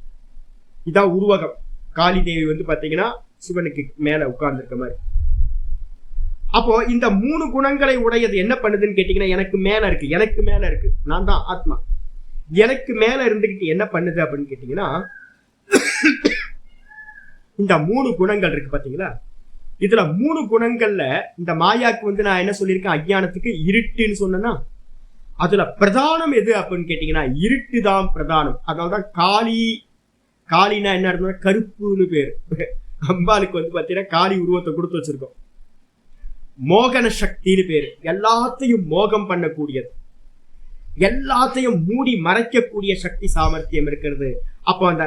இதான் உருவகம். காளி தேவி பாத்தீங்கன்னா சிவனுக்கு மேல உட்கார்ந்து இருக்க மாதிரி. அப்போ இந்த 3 குணங்களை உடையது என்ன பண்ணுதுன்னு கேட்டீங்கன்னா, எனக்கு மேல இருக்கு, நான் தான் ஆத்மா. எனக்கு மேல இருந்துகிட்டு என்ன பண்ணுது அப்படின்னு கேட்டீங்கன்னா, இந்த 3 குணங்கள் இருக்கு பாத்தீங்களா. இதுல 3 குணங்கள்ல இந்த மாயாக்கு நான் என்ன சொல்லியிருக்கேன், அஜ்ஞானத்துக்கு இருட்டுன்னு சொன்னா, அதுல பிரதானம் எது அப்படின்னு கேட்டீங்கன்னா இருட்டு தான் பிரதானம். அதனாலதான் காளினா என்ன அர்த்தம், கருப்புன்னு பேரு. அம்பாளுக்கு பாத்தீங்கன்னா காளி உருவத்தை கொடுத்து வச்சிருக்கோம். மோகன சக்தின்னு பேரு. எல்லாத்தையும் மோகம் பண்ணக்கூடியது, எல்லாத்தையும் மூடி மறைக்கக்கூடிய சக்தி சாமர்த்தியம் இருக்கிறது. அப்போ அந்த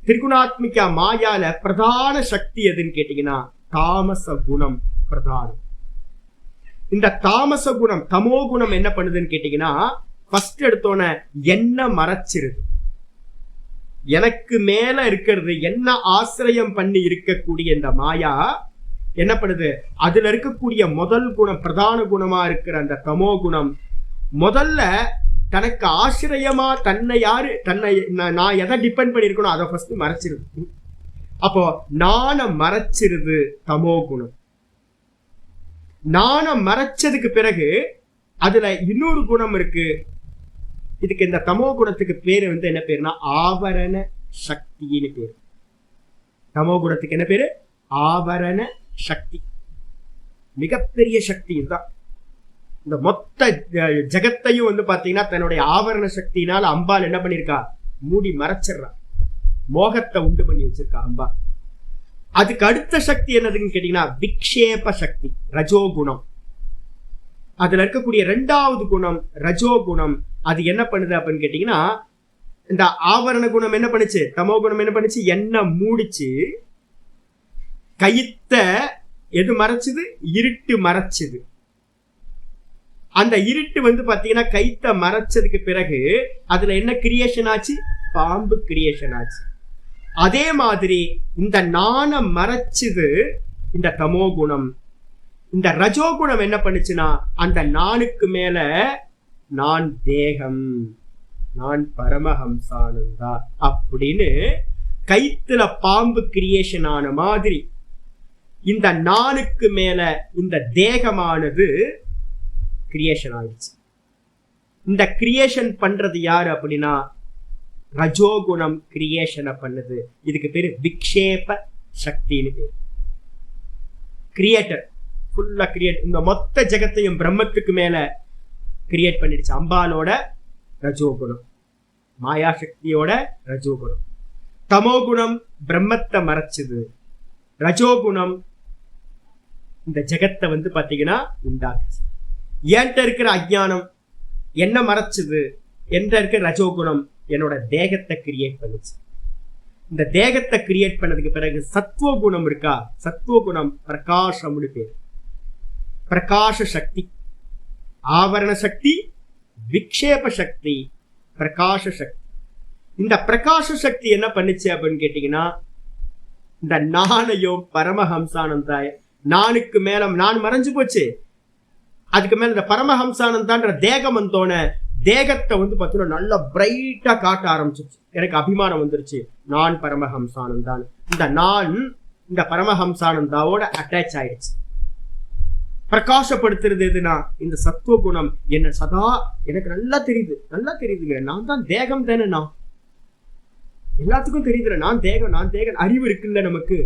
திரிகுணாத்மிகா மாயால பிரதான சக்தி எதுன்னு கேட்டீங்கன்னா தாமச குணம் பிரதானம். இந்த தாமச குணம், தமோ குணம் என்ன பண்ணுதுன்னு கேட்டீங்கன்னா, ஃபர்ஸ்ட் எடுத்தோன்னே என்ன மறைச்சிருது. எனக்கு மேல இருக்கிறது, என்ன ஆசிரியம் பண்ணி இருக்கக்கூடிய இந்த மாயா என்ன பண்ணுது, அதுல இருக்கக்கூடிய முதல் குணம், பிரதான குணமா இருக்கிற அந்த தமோ குணம் முதல்ல தனக்கு ஆசிரியமா தன்னை நான் எதை டிபெண்ட் பண்ணிருக்கணும் அதை ஃபர்ஸ்ட் மறைச்சிருது. அப்போ நான மறைச்சிருது தமோ குணம். நான மறைச்சதுக்கு பிறகு அதுல இன்னொரு குணம் இருக்கு. இதுக்கு இந்த தமோ குணத்துக்கு பேரு என்ன பேருனா ஆவரண சக்தின்னு பேரு. தமோ குணத்துக்கு என்ன பேரு, ஆவரண சக்தி. மிகப்பெரிய சக்தி இதுதான். இந்த மொத்த ஜெகத்தையும் பாத்தீங்கன்னா தன்னுடைய ஆவரண சக்தியினால அம்பாள் என்ன பண்ணிருக்கா, மூடி மறைச்சிடுறா, மோகத்தை உண்டு பண்ணி வச்சிருக்கா அம்பா. அதுக்கு அடுத்த சக்தி என்னதுன்னு கேட்டீங்கன்னா விக்ஷேப சக்தி, ரஜோகுணம். அதுல இருக்கக்கூடிய 2வது குணம் ரஜோகுணம். அது என்ன பண்ணுது அப்படின்னு கேட்டீங்கன்னா, இந்த ஆவரண குணம் என்ன பண்ணுச்சு, தமோ குணம் என்ன பண்ணுச்சு, என்ன மூடிச்சு. கயித்த எது மறைச்சது, இருட்டு மறைச்சது. அந்த இருட்டு பாத்தீங்கன்னா கைத்த மறைச்சதுக்கு பிறகு அதுல என்ன கிரியேஷன் ஆச்சு, பாம்பு கிரியேஷன் ஆச்சு. அதே மாதிரி இந்த நாண மறைச்சது இந்த தமோ குணம். இந்த ரஜோகுணம் என்ன பண்ணுச்சுன்னா, அந்த நானுக்கு மேல நான் தேகம், நான் பரமஹம்சானந்தா அப்படின்னு கைத்துல பாம்பு கிரியேஷன் ஆன மாதிரி இந்த நானுக்கு மேல இந்த தேகமானது கிரியேஷன் ஆயிடுச்சு. இந்த கிரியேஷன் பண்றது யாரு அப்படின்னா ரஜோகுணம் கிரியேஷனை பண்ணுது. இதுக்கு பேரு விக்ஷேப சக்தின்னு பேரு. கிரியேட்டர், ஃபுல்லா கிரியேட், இந்த மொத்த ஜெகத்தையும் பிரம்மத்துக்கு மேல கிரியேட் பண்ணிடுச்சு. அம்பாலோட ரஜோகுணம், மாயா சக்தியோட ரஜோகுணம். தமோகுணம் பிரம்மத்தை மறைச்சது, ரஜோகுணம் இந்த ஜெகத்தை பாத்தீங்கன்னா உண்டாக்குச்சு. ஏன்ட்ட இருக்கிற அஜ்ஞானம் என்ன மறைச்சது, என்ற இருக்கிற ரஜோகுணம் என்னோட தேகத்தை கிரியேட் பண்ணுச்சு. இந்த தேகத்தை கிரியேட் பண்ணதுக்கு பிறகு சத்துவகுணம் இருக்கா, சத்துவகுணம் பிரகாசம்னு பேர். பிரகாச சக்தி, ஆவரண சக்தி, விக்ஷேப சக்தி, பிரகாச சக்தி. இந்த பிரகாச சக்தி என்ன பண்ணுச்சு அப்படின்னு கேட்டீங்கன்னா, இந்த நானையும் பரமஹம்சானந்தாய நானுக்கு மேல நான் மறைஞ்சு போச்சு. அதுக்கு மேல இந்த பரமஹம்சானந்தான்ற தேகம் வந்தோன தேகத்தை பார்த்தீங்கன்னா நல்லா பிரைட்டா காட்ட ஆரம்பிச்சிச்சு. எனக்கு அபிமானம் வந்துருச்சு, நான் பரமஹம்சானந்தான். இந்த நான் இந்த பரமஹம்சானந்தாவோட அட்டாச் ஆயிடுச்சு. பிரகாசப்படுத்துறது எதுனா இந்த சத்துவ குணம். என்ன சதா எனக்கு நல்லா தெரியுதுங்க, நான் தான் தேகம் தானே, நான் எல்லாத்துக்கும் தெரியுதுல, நான் தேகம் நான் தேகம், அறிவு இருக்குல்ல நமக்கு,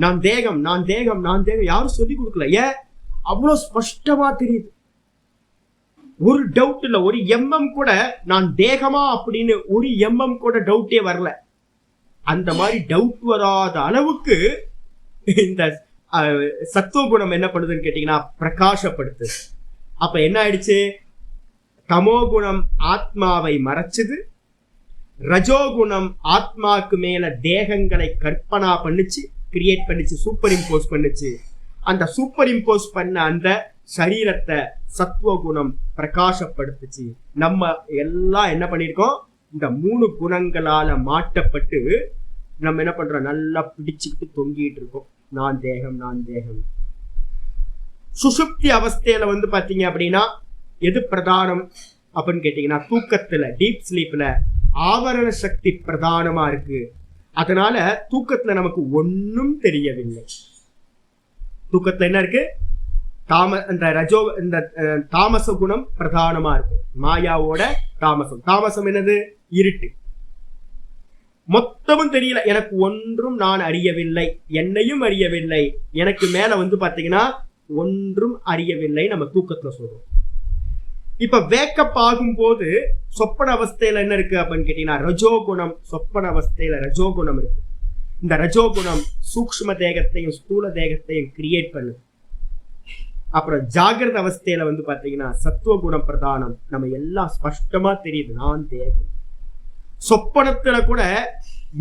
நான் தேகம் நான் தேகம் நான் தேகம், யாரும் சொல்லி கொடுக்கல. ஏன்? அவ்வளவு ஸ்பஷ்டமா தெரியுது. ஒரு டவுட் இல்ல, ஒரு எம்எம் கூட நான் தேகமா அப்படின்னு ஒரு எம்எம் கூட டவுட்டே வரல. அந்த மாதிரி டவுட் வராத அளவுக்கு இந்த சத்துவ குணம் என்ன பண்ணுதுன்னு கேட்டீங்கன்னா பிரகாசப்படுத்து. அப்ப என்ன ஆயிடுச்சு? தமோ குணம் ஆத்மாவை மறைச்சது, ரஜோகுணம் ஆத்மாக்கு மேல தேகங்களை கற்பனா பண்ணிச்சு, கிரியேட் பண்ணிச்சு, சூப்பர் இம்போஸ் பண்ணிச்சு. அந்த சூப்பர் இம்போஸ் பண்ண அந்த சரீரத்தை சத்துவகுணம் பிரகாசப்படுத்துச்சு. நம்ம எல்லாம் என்ன பண்ணிருக்கோம்? இந்த 3 குணங்களால மாட்டப்பட்டு நம்ம என்ன பண்றோம்? நல்லா பிடிச்சுக்கிட்டு தொங்கிட்டு இருக்கோம், நான் தேகம் நான் தேகம். சுஷுப்தி அவஸ்தையில வந்து பாத்தீங்க அப்படின்னா எது பிரதானம் அப்படின்னு கேட்டீங்கன்னா, தூக்கத்துல டீப் ஸ்லீப்ல ஆவரண சக்தி பிரதானமா இருக்கு. அதனால தூக்கத்துல நமக்கு ஒன்னும் தெரியவில்லை. தூக்கத்துல என்ன இருக்கு? இந்த தாமச குணம் பிரதானமா இருக்கு. மாயாவோட தாமசம். தாமசம் என்னது? இருட்டு. மொத்தமும் தெரியல, எனக்கு ஒன்றும் நான் அறியவில்லை, என்னையும் அறியவில்லை, எனக்கு மேல வந்து பாத்தீங்கன்னா ஒன்றும் அறியவில்லை நம்ம தூக்கத்துல சொல்றோம். இப்ப வேக்கப் ஆகும் போது சொப்பன அவஸ்தையில என்ன இருக்கு அப்படின்னு கேட்டீங்கன்னா ரஜோகுணம். சொப்பன அவஸ்தையில ரஜோகுணம் இருக்கு. இந்த ரஜோகுணம் சூக்ஷ்ம தேகத்தையும் ஸ்தூல தேகத்தையும் கிரியேட் பண்ணுது. அப்புறம் ஜாகிரத அவஸ்தையில வந்து பாத்தீங்கன்னா சத்துவ குணம் பிரதானம். நம்ம எல்லாம் ஸ்பஷ்டமா தெரியுது, நான் தேகம். சொப்பனத்துல கூட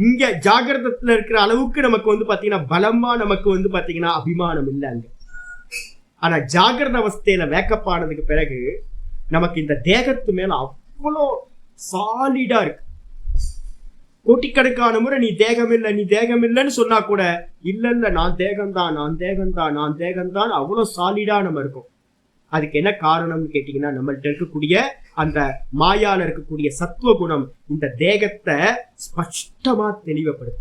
இங்க ஜாகிரதத்துல இருக்கிற அளவுக்கு நமக்கு வந்து பாத்தீங்கன்னா பலமா நமக்கு வந்து பாத்தீங்கன்னா அபிமானம் இல்லை அங்க. ஆனா ஜாகிரத அவஸ்தையில வேக்கப் ஆனதுக்கு பிறகு நமக்கு இந்த தேகத்து மேல அவ்வளோ சாலிடா இருக்கு. கோட்டிக்கணக்கான முறை நீ தேகம் இல்லை நீ தேகம் இல்லைன்னு சொன்னா கூட இல்ல இல்ல நான் தேகம்தான் நான் தேகம்தான் நான் தேகம்தான் அவ்வளவு சாலிடா நம்ம இருக்கும். அதுக்கு என்ன காரணம்னு கேட்டீங்கன்னா, நம்மள்ட்ட இருக்கக்கூடிய அந்த மாயால இருக்கக்கூடிய சத்துவ குணம் இந்த தேகத்தை ஸ்பஷ்டமா தெளிவுபடுது.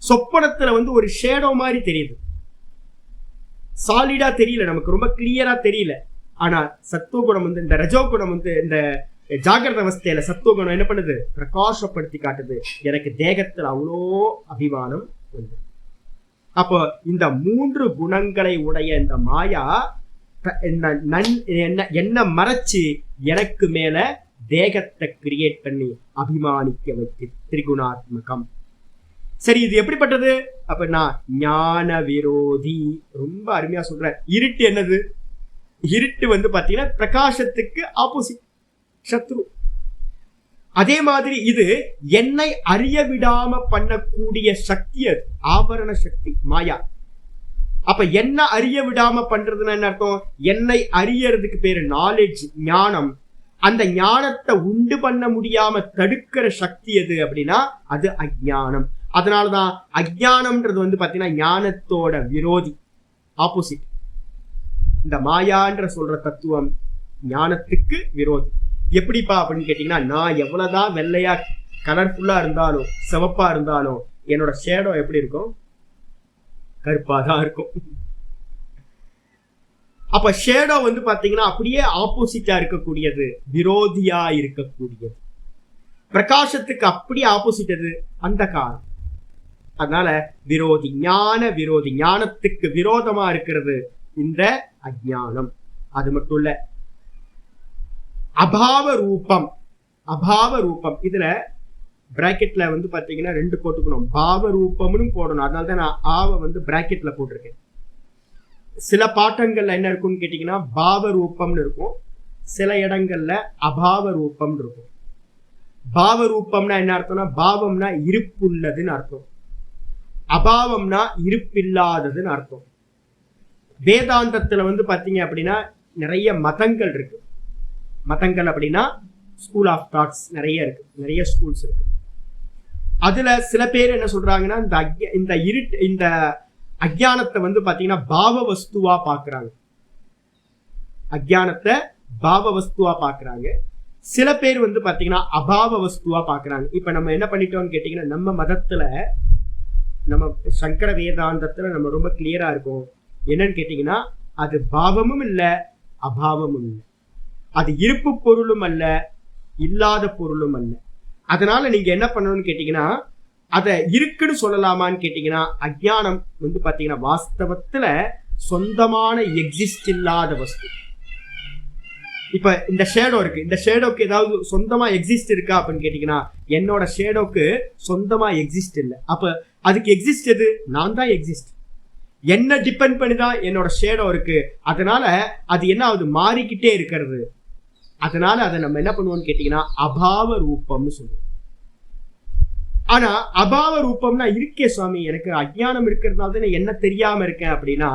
சொப்பனத்துல வந்து ஒரு ஷேடோ மாதிரி தெரியுது, சாலிடா தெரியல, நமக்கு ரொம்ப கிளியரா தெரியல. ஆனா சத்துவ குணம் வந்து இந்த ரஜோ குணம் வந்து இந்த ஜாகிரத அவஸ்தையில சத்துவ குணம் என்ன பண்ணுது? பிரகாசப்படுத்தி காட்டுது. எனக்கு தேகத்துல அவ்வளோ அபிமானம் உண்டு. அப்போ இந்த 3 குணங்களை உடைய இந்த மாயா என்ன மறைச்சு எனக்கு மேல தேகத்தை கிரியேட் பண்ணி அபிமானிக்க வைத்து திரிகுணாத்மகம். சரி, இது எப்படிப்பட்டது அப்படின்னா ஞான விரோதி. ரொம்ப அருமையா சொல்ற. இருட்டு என்னது? இருட்டு வந்து பாத்தீங்கன்னா பிரகாசத்துக்கு ஆப்போசிட், சத்ரு. அதே மாதிரி இது என்னை அறிய விடாம பண்ணக்கூடிய சக்தி, அது ஆபரண சக்தி மாயா. அப்ப என்ன அறிய விடாம பண்றதுன்னா என்ன அர்த்தம்? என்னை அறியறதுக்கு பேரு நாலேஜ், ஞானம். அந்த ஞானத்தை உண்டு பண்ண முடியாம தடுக்கிற சக்தி எது அப்படின்னா அது அஜ்ஞானம். அதனாலதான் அஜ்ஞானம்ன்றது வந்து பாத்தீங்கன்னா ஞானத்தோட விரோதி, ஆப்போசிட். இந்த மாயான்ற சொல்ற தத்துவம் ஞானத்துக்கு விரோதி. எப்படிப்பா அப்படின்னு கேட்டீங்கன்னா, நான் எவ்வளவுதான் வெள்ளையா கலர்ஃபுல்லா இருந்தாலும் சிவப்பா இருந்தாலும் என்னோட ஷேடோ எப்படி இருக்கும்? கருப்பாதான் இருக்கும். அப்ப ஷேடோ வந்து பாத்தீங்கன்னா அப்படியே ஆப்போசிட்டா இருக்கக்கூடியது, விரோதியா இருக்கக்கூடியது. பிரகாசத்துக்கு அப்படியே ஆப்போசிட் அது அந்த காலம். அதனால விரோதி, ஞான விரோதி. ஞானத்துக்கு விரோதமா இருக்கிறது இந்த அஜ்ஞானம். அது மட்டும் இல்ல, அபாவ ரூபம். அபாவ ரூபம் இதுல பிராக்கெட்ல வந்து பாத்தீங்கன்னா 2 போட்டுக்கணும், பாவ ரூபம்னு போடணும். அதனாலதான் நான் ஆவ வந்து பிராக்கெட்ல போட்டிருக்கேன். சில பாட்டங்கள்ல என்ன இருக்கும்னு கேட்டீங்கன்னா பாவ ரூபம்னு இருக்கும், சில இடங்கள்ல அபாவ ரூபம்னு இருக்கும். பாவ ரூபம்னா என்ன அர்த்தம்னா பாவம்னா இருப்புள்ளதுன்னு அர்த்தம், அபாவம்னா இருப்பில்லாததுன்னு அர்த்தம். வேதாந்தத்துல வந்து பாத்தீங்க அப்படின்னா நிறைய மதங்கள் இருக்கு. மதங்கள் அப்படின்னா ஸ்கூல் ஆஃப் தாட்ஸ் நிறைய இருக்கு, நிறைய ஸ்கூல்ஸ் இருக்கு. அதுல சில பேர் என்ன சொல்றாங்கன்னா இந்த அஜ்ஞானத்தை வந்து பாத்தீங்கன்னா பாவ வஸ்துவா பாக்குறாங்க. அஜ்ஞானத்தை பாவ வஸ்துவா பாக்குறாங்க. சில பேர் வந்து பாத்தீங்கன்னா அபாவ வஸ்துவா பாக்குறாங்க. இப்ப நம்ம என்ன பண்ணிட்டோம்னு கேட்டீங்கன்னா, நம்ம மதத்துல, நம்ம சங்கர வேதாந்தத்துல நம்ம ரொம்ப கிளியரா இருக்கும். என்னன்னு கேட்டீங்கன்னா, அது பாவமும் இல்ல அபாவமும் இல்லை, அது இருப்பு பொருளும் அல்ல இல்லாத பொருளும் அல்ல. அதனால நீங்க என்ன பண்ணணும்னு கேட்டீங்கன்னா, அத இருக்குன்னு சொல்லலாமான்னு கேட்டீங்கன்னா, அஜ்ஞானம் வந்து பாத்தீங்கன்னா வாஸ்தவத்துல சொந்தமான எக்ஸிஸ்ட் இல்லாத வஸ்து. இப்ப இந்த ஷேடோ இருக்கு, இந்த ஷேடோக்கு ஏதாவது சொந்தமா எக்ஸிஸ்ட் இருக்கா அப்படின்னு கேட்டீங்கன்னா, என்னோட ஷேடோக்கு சொந்தமா எக்ஸிஸ்ட் இல்லை. அப்ப அதுக்கு எக்ஸிஸ்ட் எது? நான் தான் எக்ஸிஸ்ட். என்ன டிபெண்ட் பண்ணிதான் என்னோட ஷேடோ இருக்கு. அதனால அது என்ன ஆகுது? மாறிக்கிட்டே இருக்கிறது. அதனால அதை நம்ம என்ன பண்ணுவோம்னு கேட்டீங்கன்னா அபாவ ரூபம்னு சொல்லுவோம். ஆனா அபாவ ரூபம்னா இருக்கே சுவாமி, எனக்கு அஜ்ஞானம் இருக்கிறதுனால தான் என்ன தெரியாம இருக்கேன் அப்படின்னா,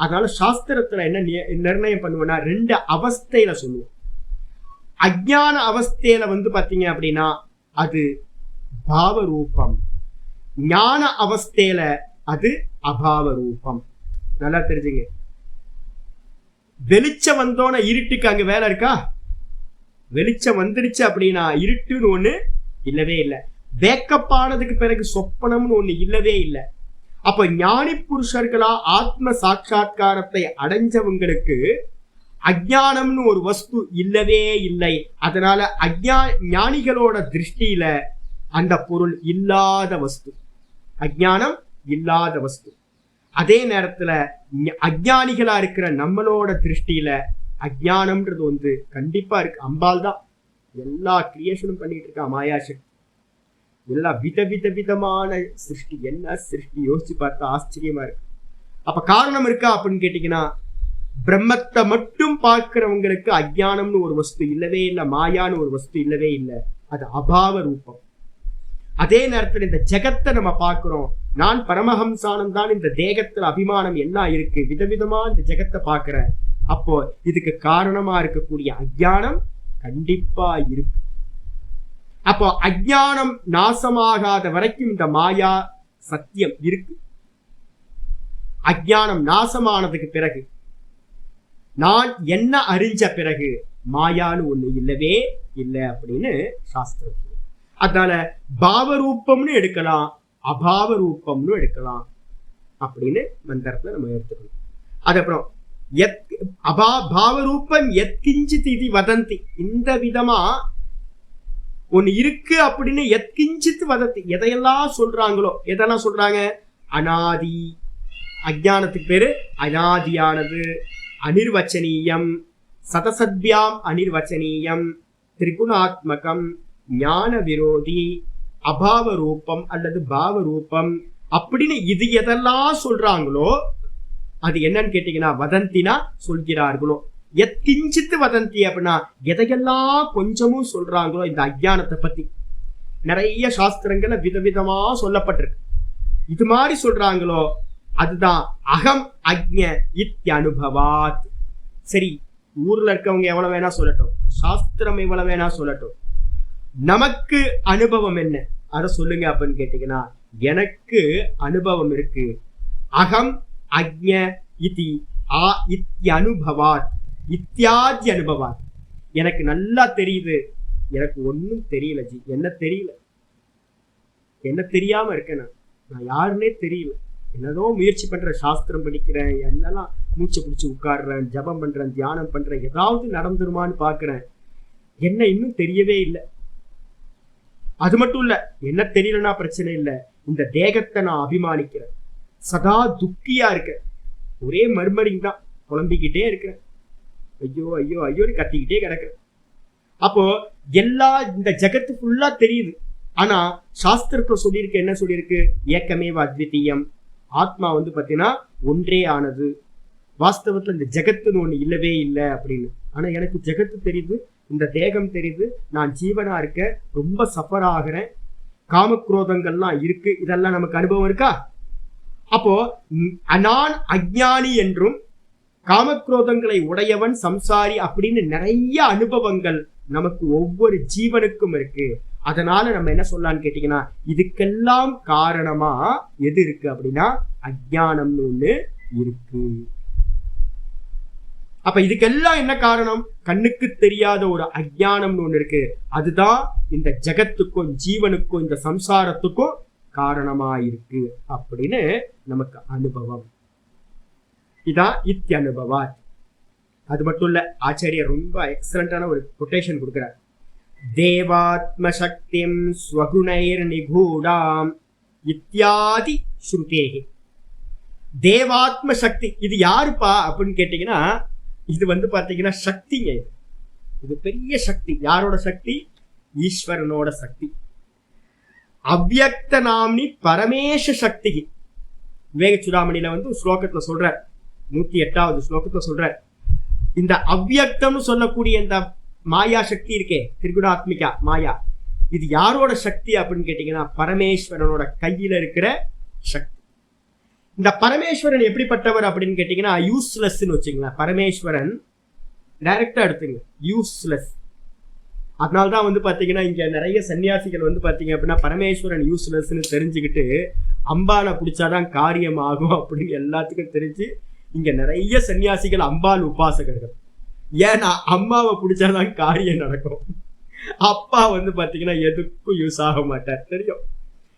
அதனால சாஸ்திரத்துல என்ன நிர்ணயம் பண்ணுவேன்னா 2 அவஸ்தையில சொல்லுவோம். அஜ்ஞான அவஸ்தையில வந்து பாத்தீங்க அப்படின்னா அது பாவ ரூபம், ஞான அவஸ்தையில அது அபாவ ரூபம். நல்லா தெரிஞ்சுங்க. வெளிச்சம் வந்தோன இருட்டுக்கு அங்க வேலை இருக்கா? வெளிச்சம் வந்துடுச்சு அப்படின்னா இருட்டுன்னு ஒண்ணு இல்லவே இல்லை. வேக்கப் ஆனதுக்கு பிறகு சொப்பனம்னு ஒண்ணு இல்லவே இல்லை. அப்ப ஞானி புருஷர்களா ஆத்ம சாட்சா்காரத்தை அடைஞ்சவங்களுக்கு அஜ்ஞானம்னு ஒரு வஸ்து இல்லவே இல்லை. அதனால ஞானிகளோட திருஷ்டியில அந்த பொருள் இல்லாத வஸ்து, அஜ்ஞானம் இல்லாத வஸ்து. அதே நேரத்துல அஜ்ஞானிகளா இருக்கிற நம்மளோட திருஷ்டியில அஜ்ஞானம்ன்றது வந்து கண்டிப்பா இருக்கு. அம்பாள் தான் எல்லா கிரியேஷனும் பண்ணிட்டு இருக்கா, மாயாசக்தி. எல்லா விதமான சிருஷ்டி. என்ன சிருஷ்டி யோசிச்சு பார்த்தா ஆச்சரியமா இருக்கு. அப்ப காரணம் இருக்கா அப்படின்னு கேட்டீங்கன்னா, பிரம்மத்தை மட்டும் பார்க்கிறவங்களுக்கு அஜ்ஞானம்னு ஒரு வஸ்து இல்லவே இல்லை, மாயான்னு ஒரு வஸ்து இல்லவே இல்லை. அது அபாவ ரூபம். அதே நேரத்தில் இந்த ஜெகத்தை நம்ம பார்க்கிறோம். நான் பரமஹம்சானந்தான், இந்த தேகத்துல அபிமானம் எல்லாம் இருக்கு, விதவிதமா இந்த ஜெகத்தை பார்க்கிறேன். அப்போ இதுக்கு காரணமா இருக்கக்கூடிய அஜ்ஞானம் கண்டிப்பா இருக்கு. அப்போ அஜ்ஞானம் நாசமாகாத வரைக்கும் இந்த மாயா சத்தியம் இருக்கு. அஜ்ஞானம் நாசமானதுக்கு பிறகு, நான் என்ன அறிஞ்ச பிறகு மாயான்னு ஒண்ணு இல்லவே இல்லை அப்படின்னு சாஸ்திரம். அதனால பாவரூபம்னு எடுக்கலாம், அபாவ ரூபம்னு எடுக்கலாம் அப்படின்னு மந்திரத்துல நம்ம எடுத்துக்கணும். அதுக்கப்புறம் பாவரூபம் எத்கிஞ்சித் இது வதந்தி. இந்த விதமா ஒண்ணு இருக்கு அப்படின்னு எத்கிஞ்சித் வதந்தி, எதையெல்லாம் சொல்றாங்களோ, எதெல்லாம் சொல்றாங்க? அனாதி, அஜ்ஞானத்துக்கு பேரு அனாதியானது, அனிர்வச்சனீயம், சதசத்யாம் அனிர்வச்சனீயம், திரிகுணாத்மகம், ஞான விரோதி, அபாவ ரூபம் அல்லது பாவ ரூபம் அப்படின்னு இது எதெல்லாம் சொல்றாங்களோ அது என்னன்னு கேட்டீங்கன்னா வதந்தினா சொல்கிறார்களோ. எத்கிஞ்சித்து வதந்தி அப்படின்னா எதையெல்லாம் கொஞ்சமும் சொல்றாங்களோ இந்த அஜ்ஞானத்தை பத்தி நிறைய சாஸ்திரங்கள்ல விதவிதமா சொல்லப்பட்டிருக்கு. இது மாதிரி சொல்றாங்களோ அதுதான் அகம் அஜ்ஞ இத்யனுபவாத். சரி, ஊர்ல இருக்கவங்க எவ்வளவு வேணா சொல்லட்டும், சாஸ்திரம் எவ்வளவு வேணா சொல்லட்டும், நமக்கு அனுபவம் என்ன அதை சொல்லுங்க அப்படின்னு கேட்டீங்கன்னா, எனக்கு அனுபவம் இருக்கு. அகம் அஜ்ஞ இதி இத்யனுபவாத், இத்தியாதி அனுபவாத். எனக்கு நல்லா தெரியுது, எனக்கு ஒன்னும் தெரியல ஜி, என்ன தெரியல, என்ன தெரியாம இருக்கேன், நான் யாருன்னே தெரியல. என்னதோ முயற்சி பண்றேன், சாஸ்திரம் படிக்கிறேன், என்னெல்லாம் மூச்சை பிடிச்சி உட்காடுறேன், ஜபம் பண்றேன், தியானம் பண்றேன், ஏதாவது நடந்துருமான்னு பாக்குறேன், என்ன இன்னும் தெரியவே இல்லை. அது மட்டும் இல்ல, என்ன தெரியலன்னா பிரச்சனை இல்லை, இந்த தேகத்தை நான் அபிமானிக்கிறேன், சதா துக்கியா இருக்கேன், ஒரே மர்மரிங் தான், புலம்பிக்கிட்டே இருக்கிறேன், ஐயோ ஐயோ ஐயோன்னு கத்திக்கிட்டே கிடக்கிறேன். அப்போ எல்லா இந்த ஜெகத்து ஃபுல்லா தெரியுது. ஆனா சாஸ்திரத்துல சொல்லியிருக்கு, என்ன சொல்லியிருக்கு? ஏக்கமேவ அத்விதீயம், ஆத்மா வந்து பாத்தீங்கன்னா ஒன்றே ஆனது, வாஸ்தவத்துல இந்த ஜெகத்துன்னு ஒண்ணு இல்லவே இல்லை அப்படின்னு. ஆனா எனக்கு ஜெகத்து தெரியுது, இந்த தேகம் தெரியுது, நான் ஜீவனா இருக்க, ரொம்ப சஃபர் ஆகிறேன், காமக்ரோதங்கள்லாம் இருக்கு, இதெல்லாம் நமக்கு அனுபவம் இருக்கா? அப்போ நான் அஜ்ஞானி என்றும் காமக்ரோதங்களை உடையவன் சம்சாரி அப்படின்னு நிறைய அனுபவங்கள் நமக்கு ஒவ்வொரு ஜீவனுக்கும் இருக்கு. அதனால நம்ம என்ன சொல்லலாம்னு கேட்டீங்கன்னா, இதுக்கெல்லாம் காரணமா எது இருக்கு அப்படின்னா அஜ்ஞானம்னு ஒண்ணு இருக்கு. அப்ப இதுக்கெல்லாம் என்ன காரணம்? கண்ணுக்கு தெரியாத ஒரு அஜ்ஞானம்னு ஒண்ணு இருக்கு. அதுதான் இந்த ஜெகத்துக்கும் ஜீவனுக்கும் இந்த சம்சாரத்துக்கும் காரணமா இருக்கு அப்படின்னு நமக்கு அனுபவம். இதான் இத்யனுபவாத். அது மட்டும் இல்ல, ஆச்சாரியர் ரொம்ப எக்ஸலண்டான ஒரு கொட்டேஷன் கொடுக்கிறார். தேவாத்ம சக்திம் ஸ்வகுணைர் நிகூடாம் இத்யாதி ஸ்ருதேஹி. தேவாத்ம சக்தி இது யாருப்பா அப்படின்னு கேட்டீங்கன்னா, இது பாத்தீங்கன்னா சக்திங்க. இது பெரிய சக்தி. யாரோட சக்தி? ஈஸ்வரனோட சக்தி. அவ்யக்த நாம்னி பரமேஷ சக்தி. விவேக சுடாமணியில ஸ்லோகத்துல சொல்ற, 108வது ஸ்லோகத்துல சொல்ற, இந்த அவ்யக்தம்னு சொல்லக்கூடிய இந்த மாயா சக்தி இருக்கே, திரிகுணாத்மிகா மாயா, இது யாரோட சக்தி அப்படின்னு கேட்டீங்கன்னா பரமேஸ்வரனோட கையில இருக்கிற சக்தி. இந்த பரமேஸ்வரன் எப்படிப்பட்டவர் அப்படின்னு கேட்டீங்கன்னா யூஸ்லெஸ் வச்சுங்களேன். பரமேஸ்வரன் டைரக்டா எடுத்துங்க, யூஸ்லெஸ். அதனால்தான் பாத்தீங்கன்னா இங்க நிறைய சன்னியாசிகள் பாத்தீங்க அப்படின்னா பரமேஸ்வரன் யூஸ்லெஸ்ன்னு தெரிஞ்சுக்கிட்டு அம்பாலை பிடிச்சாதான் காரியம் ஆகும் அப்படின்னு எல்லாத்துக்கும் தெரிஞ்சு இங்க நிறைய சன்னியாசிகள் அம்பாள் உபாசகர்கள். ஏன்னா அம்மாவை பிடிச்சாதான் காரியம் நடக்கும். அப்பா பாத்தீங்கன்னா எதுக்கும் யூஸ் ஆக மாட்டார். தெரியும்,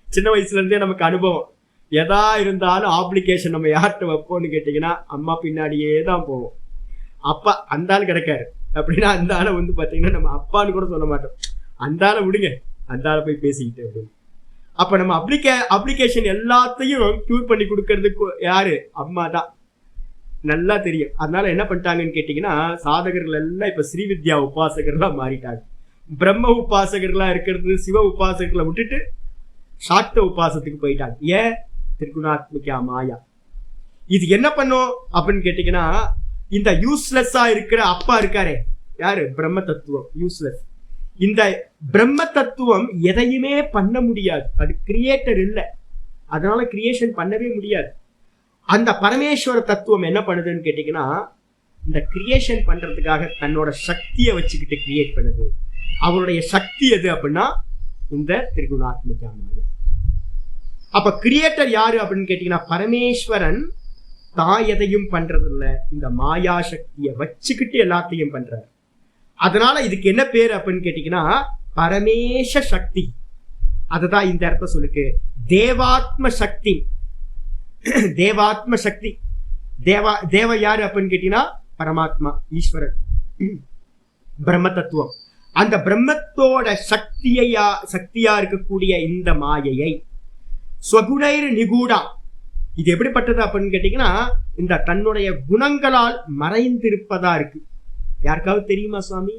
சின்ன வயசுல இருந்தே நமக்கு அனுபவம். எதா இருந்தாலும் ஆப்ளிகேஷன் நம்ம யார்கிட்ட வைப்போம்னு கேட்டீங்கன்னா அம்மா பின்னாடியே தான் போவோம். அப்பா அந்த ஆள் கிடைக்காரு அப்படின்னா அந்த ஆளை பாத்தீங்கன்னா நம்ம அப்பான்னு கூட சொல்ல மாட்டோம். அந்த ஆளை விடுங்க, அந்த ஆளை போய் பேசிக்கிட்டு அப்படின்னு. அப்ப நம்ம அப்ளிகேஷன் எல்லாத்தையும் கியூர் பண்ணி கொடுக்கறதுக்கு யாரு? அம்மா தான். நல்லா தெரியும். அதனால என்ன பண்ணிட்டாங்கன்னு கேட்டீங்கன்னா சாதகர்கள் எல்லாம் இப்ப ஸ்ரீவித்யா உபாசகர்களா மாறிட்டாங்க. பிரம்ம உபாசகர்களா இருக்கிறது சிவ உபாசகர்களை விட்டுட்டு சாக்த உபாசத்துக்கு போயிட்டாங்க. ஏன்? திரிகுணாத்மிகா மாயா. இது என்ன பண்ணும் அப்படின்னு கேட்டீங்கன்னா, இந்த யூஸ்லெஸ்ஸா இருக்கிற அப்பா இருக்காரே, யாரு? பிரம்ம தத்துவம். யூஸ்லெஸ். இந்த பிரம்ம தத்துவம் எதையுமே பண்ண முடியாது. அது கிரியேட்டர் இல்லை, அதனால கிரியேஷன் பண்ணவே முடியாது. அந்த பரமேஸ்வர தத்துவம் என்ன பண்ணுதுன்னு கேட்டீங்கன்னா, இந்த கிரியேஷன் பண்றதுக்காக தன்னோட சக்தியை வச்சுக்கிட்டு கிரியேட் பண்ணுது. அவருடைய சக்தி எது அப்படின்னா இந்த திரிகுணாத்மிகா மாயா. அப்ப கிரியேட்டர் யாரு அப்படின்னு கேட்டீங்கன்னா பரமேஸ்வரன் தான் எதையும் பண்றது இல்ல, இந்த மாயா சக்தியை வச்சுக்கிட்டு எல்லாத்தையும் பண்றாரு. அதனால இதுக்கு என்ன பேரு அப்படின்னு கேட்டீங்கன்னா பரமேஷ சக்தி. அதுதான் இந்த இடத்த சொல்லுக்கு தேவாத்ம சக்தி. தேவாத்ம சக்தி. தேவ யாரு அப்படின்னு கேட்டீங்கன்னா பரமாத்மா, ஈஸ்வரன், பிரம்ம தத்துவம். அந்த பிரம்மத்தோட சக்தியா இருக்கக்கூடிய இந்த மாயையை ஸ்வகுணைர் நிகூடா, இது எப்படிப்பட்டது அப்படின்னு கேட்டீங்கன்னா இந்த தன்னுடைய குணங்களால் மறைந்திருப்பதா இருக்கு. யாருக்காவது தெரியுமா சுவாமி?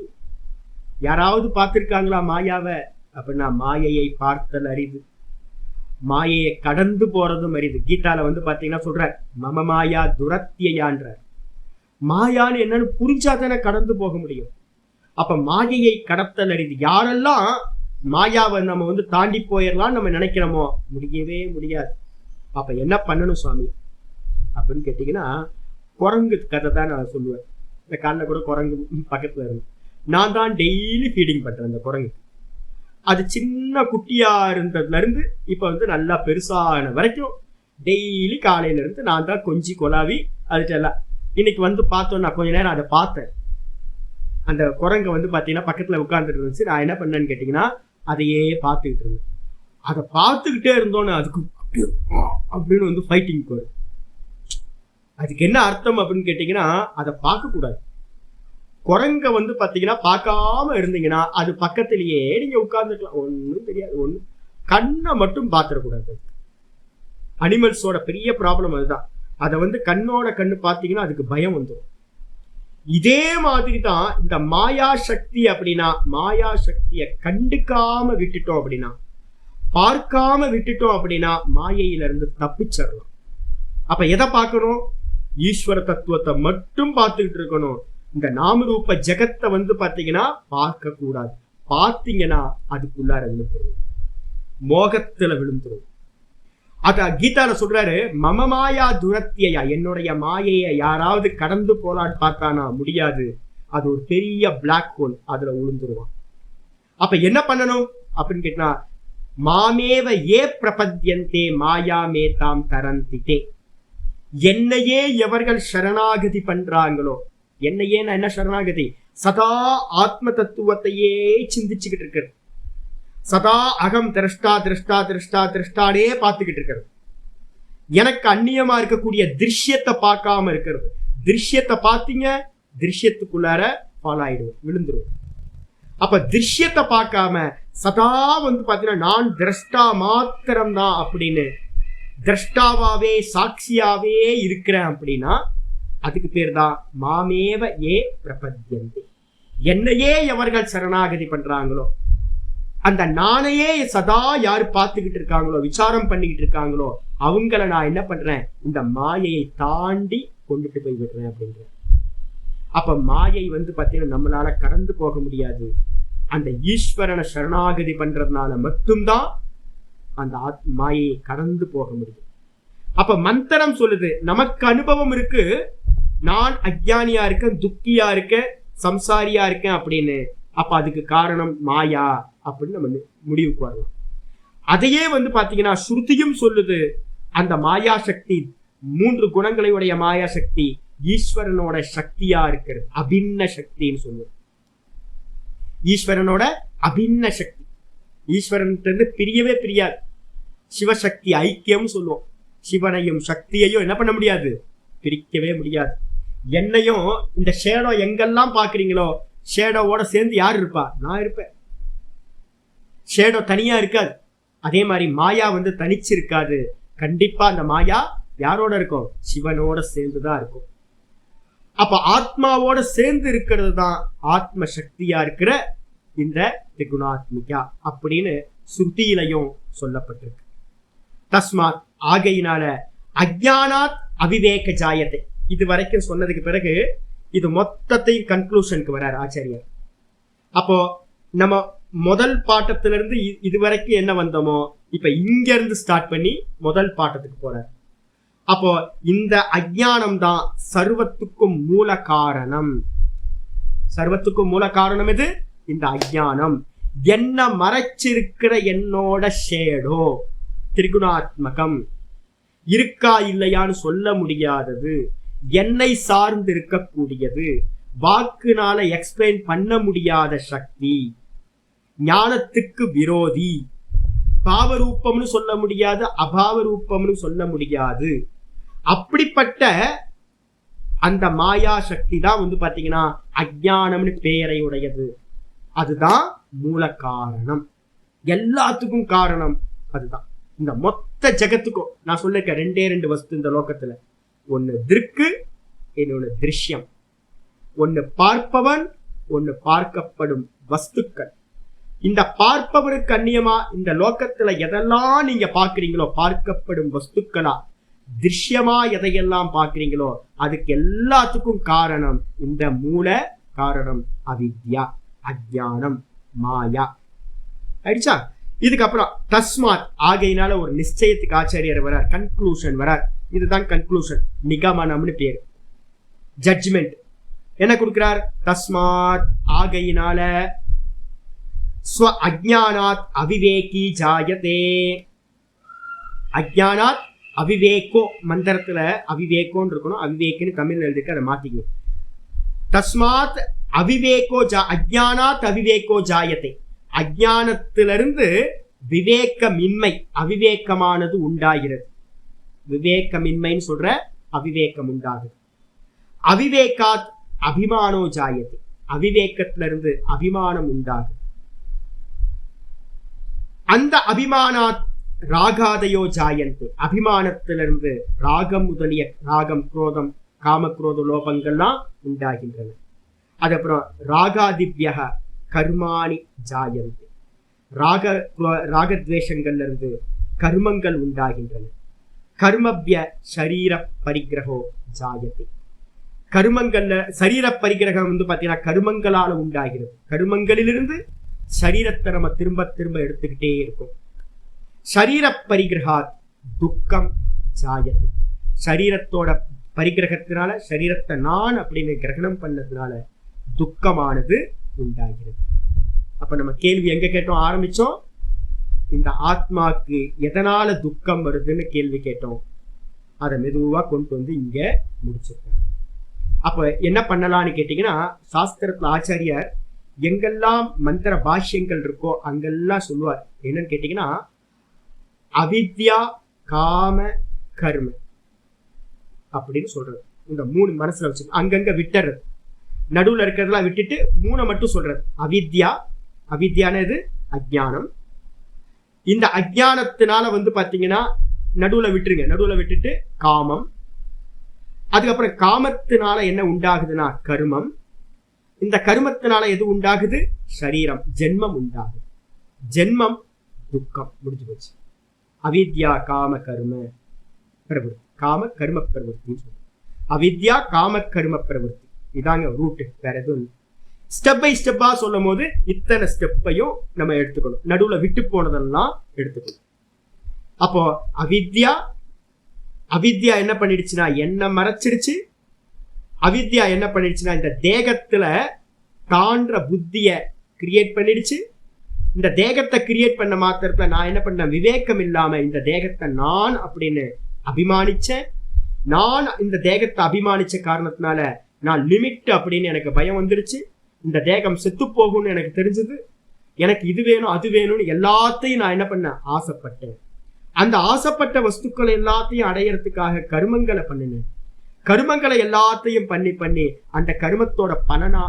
யாராவது பார்த்திருக்காங்களா மாயாவை? அப்படின்னா மாயையை பார்த்தல் அரிது, மாயையை கடந்து போறதும் அரிது. கீதால பாத்தீங்கன்னா சொல்ற மம மாயா துரத்தியான்ற. மாயான்னு என்னன்னு புரிஞ்சாதானே கடந்து போக முடியும். அப்ப மாயையை கடத்தல் அரிது. யாரெல்லாம் மாயாவை நம்ம தாண்டி போயிடலாம் நம்ம நினைக்கிறோமோ முடியவே முடியாது. அப்ப என்ன பண்ணணும் சுவாமி அப்படின்னு கேட்டீங்கன்னா குரங்கு கதை தான் நான் சொல்லுவேன். இந்த காலில் கூட குரங்கு பக்கத்துல இருந்து நான் தான் டெய்லி ஃபீடிங் பண்றேன் அந்த குரங்கு. அது சின்ன குட்டியா இருந்ததுல இருந்து இப்ப நல்லா பெருசான வரைக்கும் டெய்லி காலையில இருந்து நான் தான் கொஞ்சி கொலாவி அதுட்டு எல்லாம். இன்னைக்கு பார்த்தோம், நான் கொஞ்ச நேரம் அதை பார்த்தேன். அந்த குரங்கை பாத்தீங்கன்னா பக்கத்துல உட்கார்ந்துட்டு இருந்துச்சு. நான் என்ன பண்ணேன்னு கேட்டீங்கன்னா அதையே பார்த்துக்கிட்டு இருந்தேன். அதை பார்த்துக்கிட்டே இருந்தோன்னு அதுக்கு அப்படின்னு ஃபைட்டிங் போகுது. அதுக்கு என்ன அர்த்தம் அப்படின்னு கேட்டீங்கன்னா அதை பார்க்க கூடாது. குரங்க பாத்தீங்கன்னா பார்க்காம இருந்தீங்கன்னா அது பக்கத்திலேயே நீங்க உட்கார்ந்துக்கலாம், ஒன்னும் தெரியாது. ஒண்ணு கண்ணை மட்டும் பார்த்துடக்கூடாது. அனிமல்ஸோட பெரிய ப்ராப்ளம் அதுதான். அதை கண்ணோட கண்ணு பார்த்தீங்கன்னா அதுக்கு பயம் வந்துடும். இதே மாதிரி தான் இந்த மாயா சக்தி. அப்படின்னா மாயா சக்தியை கண்டுக்காம விட்டுட்டோம் அப்படின்னா, பார்க்காம விட்டுட்டோம் அப்படின்னா மாயையில இருந்து தப்பிச்சிடலாம். அப்ப எதை பார்க்கணும்? ஈஸ்வர தத்துவத்தை மட்டும் பார்த்துக்கிட்டு இருக்கணும். இந்த நாமரூப ஜெகத்தை பாத்தீங்கன்னா பார்க்க கூடாது. பார்த்தீங்கன்னா அதுக்குள்ளார விழுந்துரும், மோகத்துல விழுந்துரும். அத கீதால சொல்றாரு மம மாயா துரத்தியா, என்னுடைய மாயையை யாராவது கடந்து போலான்னு பார்த்தானா முடியாது. அது ஒரு பெரிய பிளாக் ஹோல், அதுல விழுந்துருவான். அப்ப என்ன பண்ணணும் அப்படின்னு கேட்டா மாமேவ ஏ பிரபத்யந்தே மாயா மேதாம் தரந்திதே, என்னையே எவர்கள் சரணாகதி பண்றாங்களோ. என்னையே நான் என்ன சரணாகதி? சதா ஆத்ம தத்துவத்தையே சிந்திச்சுக்கிட்டு இருக்கிறது. சதா அகம் திரஷ்டா திரஷ்டா திரஷ்டா திரஷ்டானே பார்த்துக்கிட்டு இருக்கிறது. எனக்கு அந்நியமா இருக்கக்கூடிய திருஷ்யத்தை பார்க்காம இருக்கிறது. திருஷ்யத்தை பார்த்தீங்க, திருஷ்யத்துக்குள்ளார ஃபாலோ ஆயிடுவோம், விழுந்துருவோம். அப்ப திருஷ்யத்தை பார்க்காம சதா பாத்தீங்கன்னா நான் திரஷ்டா மாத்திரம் தான் அப்படின்னு திரஷ்டாவாவே சாட்சியாவே இருக்கிறேன் அப்படின்னா அதுக்கு பேர் தான் மாமேவ ஏ பிரபத்யந்தி. என்னையே எவர்கள் சரணாகதி பண்றாங்களோ, அந்த நானையே சதா யாரு பார்த்துக்கிட்டு இருக்காங்களோ, விசாரம் பண்ணிக்கிட்டு இருக்காங்களோ, அவங்கள நான் என்ன பண்றேன், இந்த மாயையை தாண்டி கொண்டுட்டு போய் விடுறேன் அப்படிங்கிற. அப்ப மாயை பாத்தீங்கன்னா நம்மளால கடந்து போக முடியாது. அந்த ஈஸ்வரனை சரணாகதி பண்றதுனால மட்டும்தான் அந்த மாயையை கடந்து போக முடியும். அப்ப மந்திரம் சொல்லுது, நமக்கு அனுபவம் இருக்கு, நான் அஜ்ஞானியா இருக்கேன், துக்கியா இருக்கேன், சம்சாரியா இருக்கேன் அப்படின்னு. அப்ப அதுக்கு காரணம் மாயா அப்படின்னு நம்ம முடிவுக்கு வரலாம். அதையே பாத்தீங்கன்னா ஸ்ருதியும் சொல்லுது, அந்த மாயா சக்தி 3 குணங்களை உடைய மாயா சக்தி ஈஸ்வரனோட சக்தியா இருக்கிறது, அபின்ன சக்தின்னு சொல்லுவோம். ஈஸ்வரனோட அபின்ன சக்தி, ஈஸ்வரன் பிரியவே பிரியாது. சிவசக்தி ஐக்கியம் சொல்லுவோம். சிவனையும் சக்தியையும் என்ன பண்ண முடியாது, பிரிக்கவே முடியாது. என்னையும் இந்த ஷேடோ எங்கெல்லாம் பாக்குறீங்களோ, ஷேடோவோட சேர்ந்து யார் இருப்பா, நான் இருப்பேன். ஷேடோ தனியா இருக்காது. அதே மாதிரி மாயா தனிச்சு இருக்காது. கண்டிப்பா அந்த மாயா யாரோட இருக்கும், சிவனோட சேர்ந்துதான் இருக்கும். அப்ப ஆத்மாவோட சேர்ந்து இருக்கிறது தான் ஆத்ம சக்தியா இருக்கிற இந்த திரிகுணாத்மிகா அப்படின்னு ஸ்ருதியிலையும் சொல்லப்பட்டிருக்கு. தஸ்மாத் ஆகையினால அஜ்ஞானாத் அவிவேக ஜாயத்தை, இது வரைக்கும் சொன்னதுக்கு பிறகு இது மொத்தத்தையும் கன்க்ளூஷனுக்கு வர்றார் ஆச்சாரியர். அப்போ நம்ம முதல் பாட்டத்திலிருந்து இதுவரைக்கும் என்ன வந்தோமோ இப்ப இங்க இருந்து ஸ்டார்ட் பண்ணி முதல் பாட்டத்துக்கு போறார். அப்போ இந்த அஜ்ஞானம் தான் சர்வத்துக்கும் மூல காரணம். சர்வத்துக்கும் மூல காரணம் எது, இந்த அஜ்ஞானம். என்ன மறைச்சிருக்கிற என்னோட ஷேடோ திரிகுணாத்மகம், இருக்கா இல்லையான்னு சொல்ல முடியாதது, என்னை சார்ந்து இருக்கக்கூடியது, வாக்குனால எக்ஸ்பிளைன் பண்ண முடியாத சக்தி, ஞானத்துக்கு விரோதி, பாவரூபம்னு சொல்ல முடியாது, அபாவ ரூபம்னு சொல்ல முடியாது. அப்படிப்பட்ட அந்த மாயா சக்தி தான் பாத்தீங்கன்னா அஜ்ஞானம்னு பெயரை உடையது. அதுதான் மூல காரணம், எல்லாத்துக்கும் காரணம் அதுதான். இந்த மொத்த ஜகத்துக்கும் நான் சொல்லிருக்கேன், 2 வஸ்து இந்த லோகத்துல. ஒன்னு திருக்கு, இன்னொன்னு திருஷ்யம். ஒன்னு பார்ப்பவன், ஒன்னு பார்க்கப்படும் வஸ்துக்கள். இந்த பார்ப்பவனுக்கு அந்நியமா இந்த லோகத்துல எதெல்லாம் நீங்க பாக்குறீங்களோ, பார்க்கப்படும் வஸ்துக்களா, திருஷ்யமா எதையெல்லாம் பாக்குறீங்களோ, அதுக்கு எல்லாத்துக்கும் காரணம் இந்த மூல காரணம் அவித்யா, அஜ்ஞானம், மாயா. ஆயிடுச்சா? இதுக்கப்புறம் தஸ்மாத் ஆகையினால ஒரு நிச்சயத்துக்கு ஆச்சாரியர் வரார், கன்க்ளூஷன் வரார். இதுதான் கன்க்ளூஷன், நிகமனம்னு பேரு, ஜட்ஜ்மெண்ட். என்ன கொடுக்கிறார், தஸ்மாத் ஆகையினால ஸ்வ அஜ்ஞானாத் அவிவேகி ஜாயதே. அஜ்ஞானாத் அவிவேகோ, மந்திரத்துல அவிவேகோன்னு இருக்கணும், அவிவேக்குன்னு தமிழ் எழுதிருக்கு, அதை மாத்திக்கணும். தஸ்மாத் அவிவேகோ அஜ்ஞானாத் அவிவேகோ ஜாயதே. அஜ்ஞானத்திலிருந்து விவேகமின்மை, அவிவேகமானது உண்டாகிறது. விவேகமின்மைன்னு சொல்ற அவிவேகம் உண்டாகுது. அவிவேகாத் அபிமானோ ஜாயது, அவிவேகத்திலிருந்து அபிமானம் உண்டாகுது. அந்த அபிமானாத் ராகாதயோ ஜாயந்து, அபிமானத்திலிருந்து ராகம் முதலிய ராகம், குரோதம், காமக்ரோத லோபங்கள்லாம் உண்டாகின்றன. அதுக்கப்புறம் ராகாதிபியக கர்மாணி ஜாயந்து, ராகத்வேஷங்கள்ல இருந்து கர்மங்கள் உண்டாகின்றன. கர்மபிய சரீர பரிகிரகோ ஜாயது, கர்மங்கள்ல சரீர பரிகிரகம் பாத்தீங்கன்னா கர்மங்களால உண்டாகிறது. கர்மங்களிலிருந்து சரீரத்தை நம்ம திரும்ப திரும்ப எடுத்துக்கிட்டே இருக்கும். சரீர பரிகிரகாத் துக்கம் ஜாயது, சரீரத்தோட பரிகிரகத்தினால, சரீரத்தை நான் அப்படின்னு கிரகணம் பண்ணதுனால துக்கமானது உண்டாகிறது. அப்ப நம்ம கேள்வி எங்க கேட்டோம், ஆரம்பிச்சோம், இந்த ஆத்மாக்கு எதனால துக்கம் வருதுன்னு கேள்வி கேட்டோம். அதை மெதுவா கொண்டு இங்க முடிச்சிருக்கோம். அப்ப என்ன பண்ணலாம்னு கேட்டீங்கன்னா, சாஸ்திரத்துல ஆச்சாரியர் எங்கெல்லாம் மந்திர பாஷ்யங்கள் இருக்கோ அங்கெல்லாம் சொல்லுவார். என்னன்னு கேட்டீங்கன்னா, அவித்யா காம கர்ம அப்படின்னு சொல்றது. இந்த 3 மனசுல வச்சு அங்கங்க விட்டுறது. நடுவுல இருக்கிறதெல்லாம் விட்டுட்டு 3 மட்டும் சொல்றது. அவித்யா, அவித்யானது அஜ்ஞானம். இந்த அஜ்ஞானத்தினால பாத்தீங்கன்னா நடுவுல விட்டுருங்க, நடுவுல விட்டுட்டு காமம். அதுக்கப்புறம் காமத்தினால என்ன உண்டாகுதுன்னா கர்மம். இந்த கர்மத்தினால எது உண்டாகுது? சரீரம், ஜென்மம் உண்டாகுது. ஜென்மம் துக்கம், முடிஞ்சு போச்சு. அவித்யா காம கர்ம பிரவருத்தி, காம கர்ம பிரவருத்தின்னு சொல்லுவோம். அவித்யா காம கர்ம பிரவருத்தி, இதாங்க ரூட்டு, வேற எதுவும். ஸ்டெப் பை ஸ்டெப்பா சொல்லும் போது இத்தனை ஸ்டெப்பையும் நம்ம எடுத்துக்கணும், நடுவுல விட்டு போனதெல்லாம் எடுத்துக்கணும். அப்போ அவித்யா, அவித்யா என்ன பண்ணிடுச்சுன்னா என்ன மறைச்சிடுச்சு. அவித்யா என்ன பண்ணிடுச்சுன்னா இந்த தேகத்துல தான்ற புத்திய கிரியேட் பண்ணிடுச்சு. இந்த தேகத்தை கிரியேட் பண்ண மாத்திரத்துல நான் என்ன பண்ணேன், விவேகம் இல்லாம இந்த தேகத்தை நான் அப்படின்னு அபிமானிச்சேன். நான் இந்த தேகத்தை அபிமானிச்ச காரணத்தினால நான் லிமிட் அப்படின்னு எனக்கு பயம் வந்துருச்சு. இந்த தேகம் செத்து போகும்னு எனக்கு தெரிஞ்சது. எனக்கு இது வேணும் அது வேணும்னு எல்லாத்தையும் நான் என்ன பண்ணேன், ஆசைப்பட்டேன். அந்த ஆசைப்பட்ட வஸ்துக்களை எல்லாத்தையும் அடையறதுக்காக கர்மங்களை பண்ணினேன். கர்மங்களை எல்லாத்தையும் பண்ணி பண்ணி அந்த கர்மத்தோட பலனா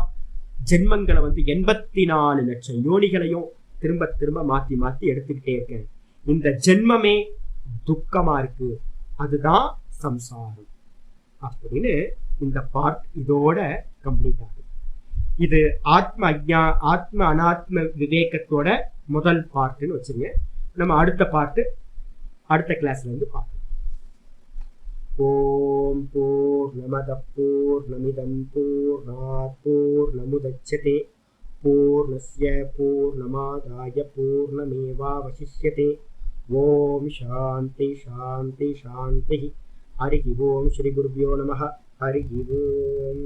ஜென்மங்களை 84 லட்சம் யோனிகளையும் திரும்ப திரும்ப மாத்தி மாத்தி எடுத்துக்கிட்டே இருக்கேன். இந்த ஜென்மமே துக்கமா இருக்கு, அதுதான் சம்சாரம் அப்படின்னு இந்த பார்ட் இதோட கம்ப்ளீட் ஆகுது. இது ஆத்ம ஆத்ம அனாத்ம விவேகத்தோட முதல் பார்ட்னு வச்சுங்க. நம்ம அடுத்த பார்ட் அடுத்த கிளாஸ்ல பார்ப்போம். ஓம் பூர்ணமத பூர்ணமிதம் பூர்ணாத் பூர்ணமுதச்யதே பூர்ணஸ்ய பூர்ணமாதாய பூர்ணமேவாவசிஷ்யதே. ஓம் சாந்தி சாந்தி சாந்தி. ஹரி ஓம். ஸ்ரீ குருப்யோ நமः. ஹரி ஓம்.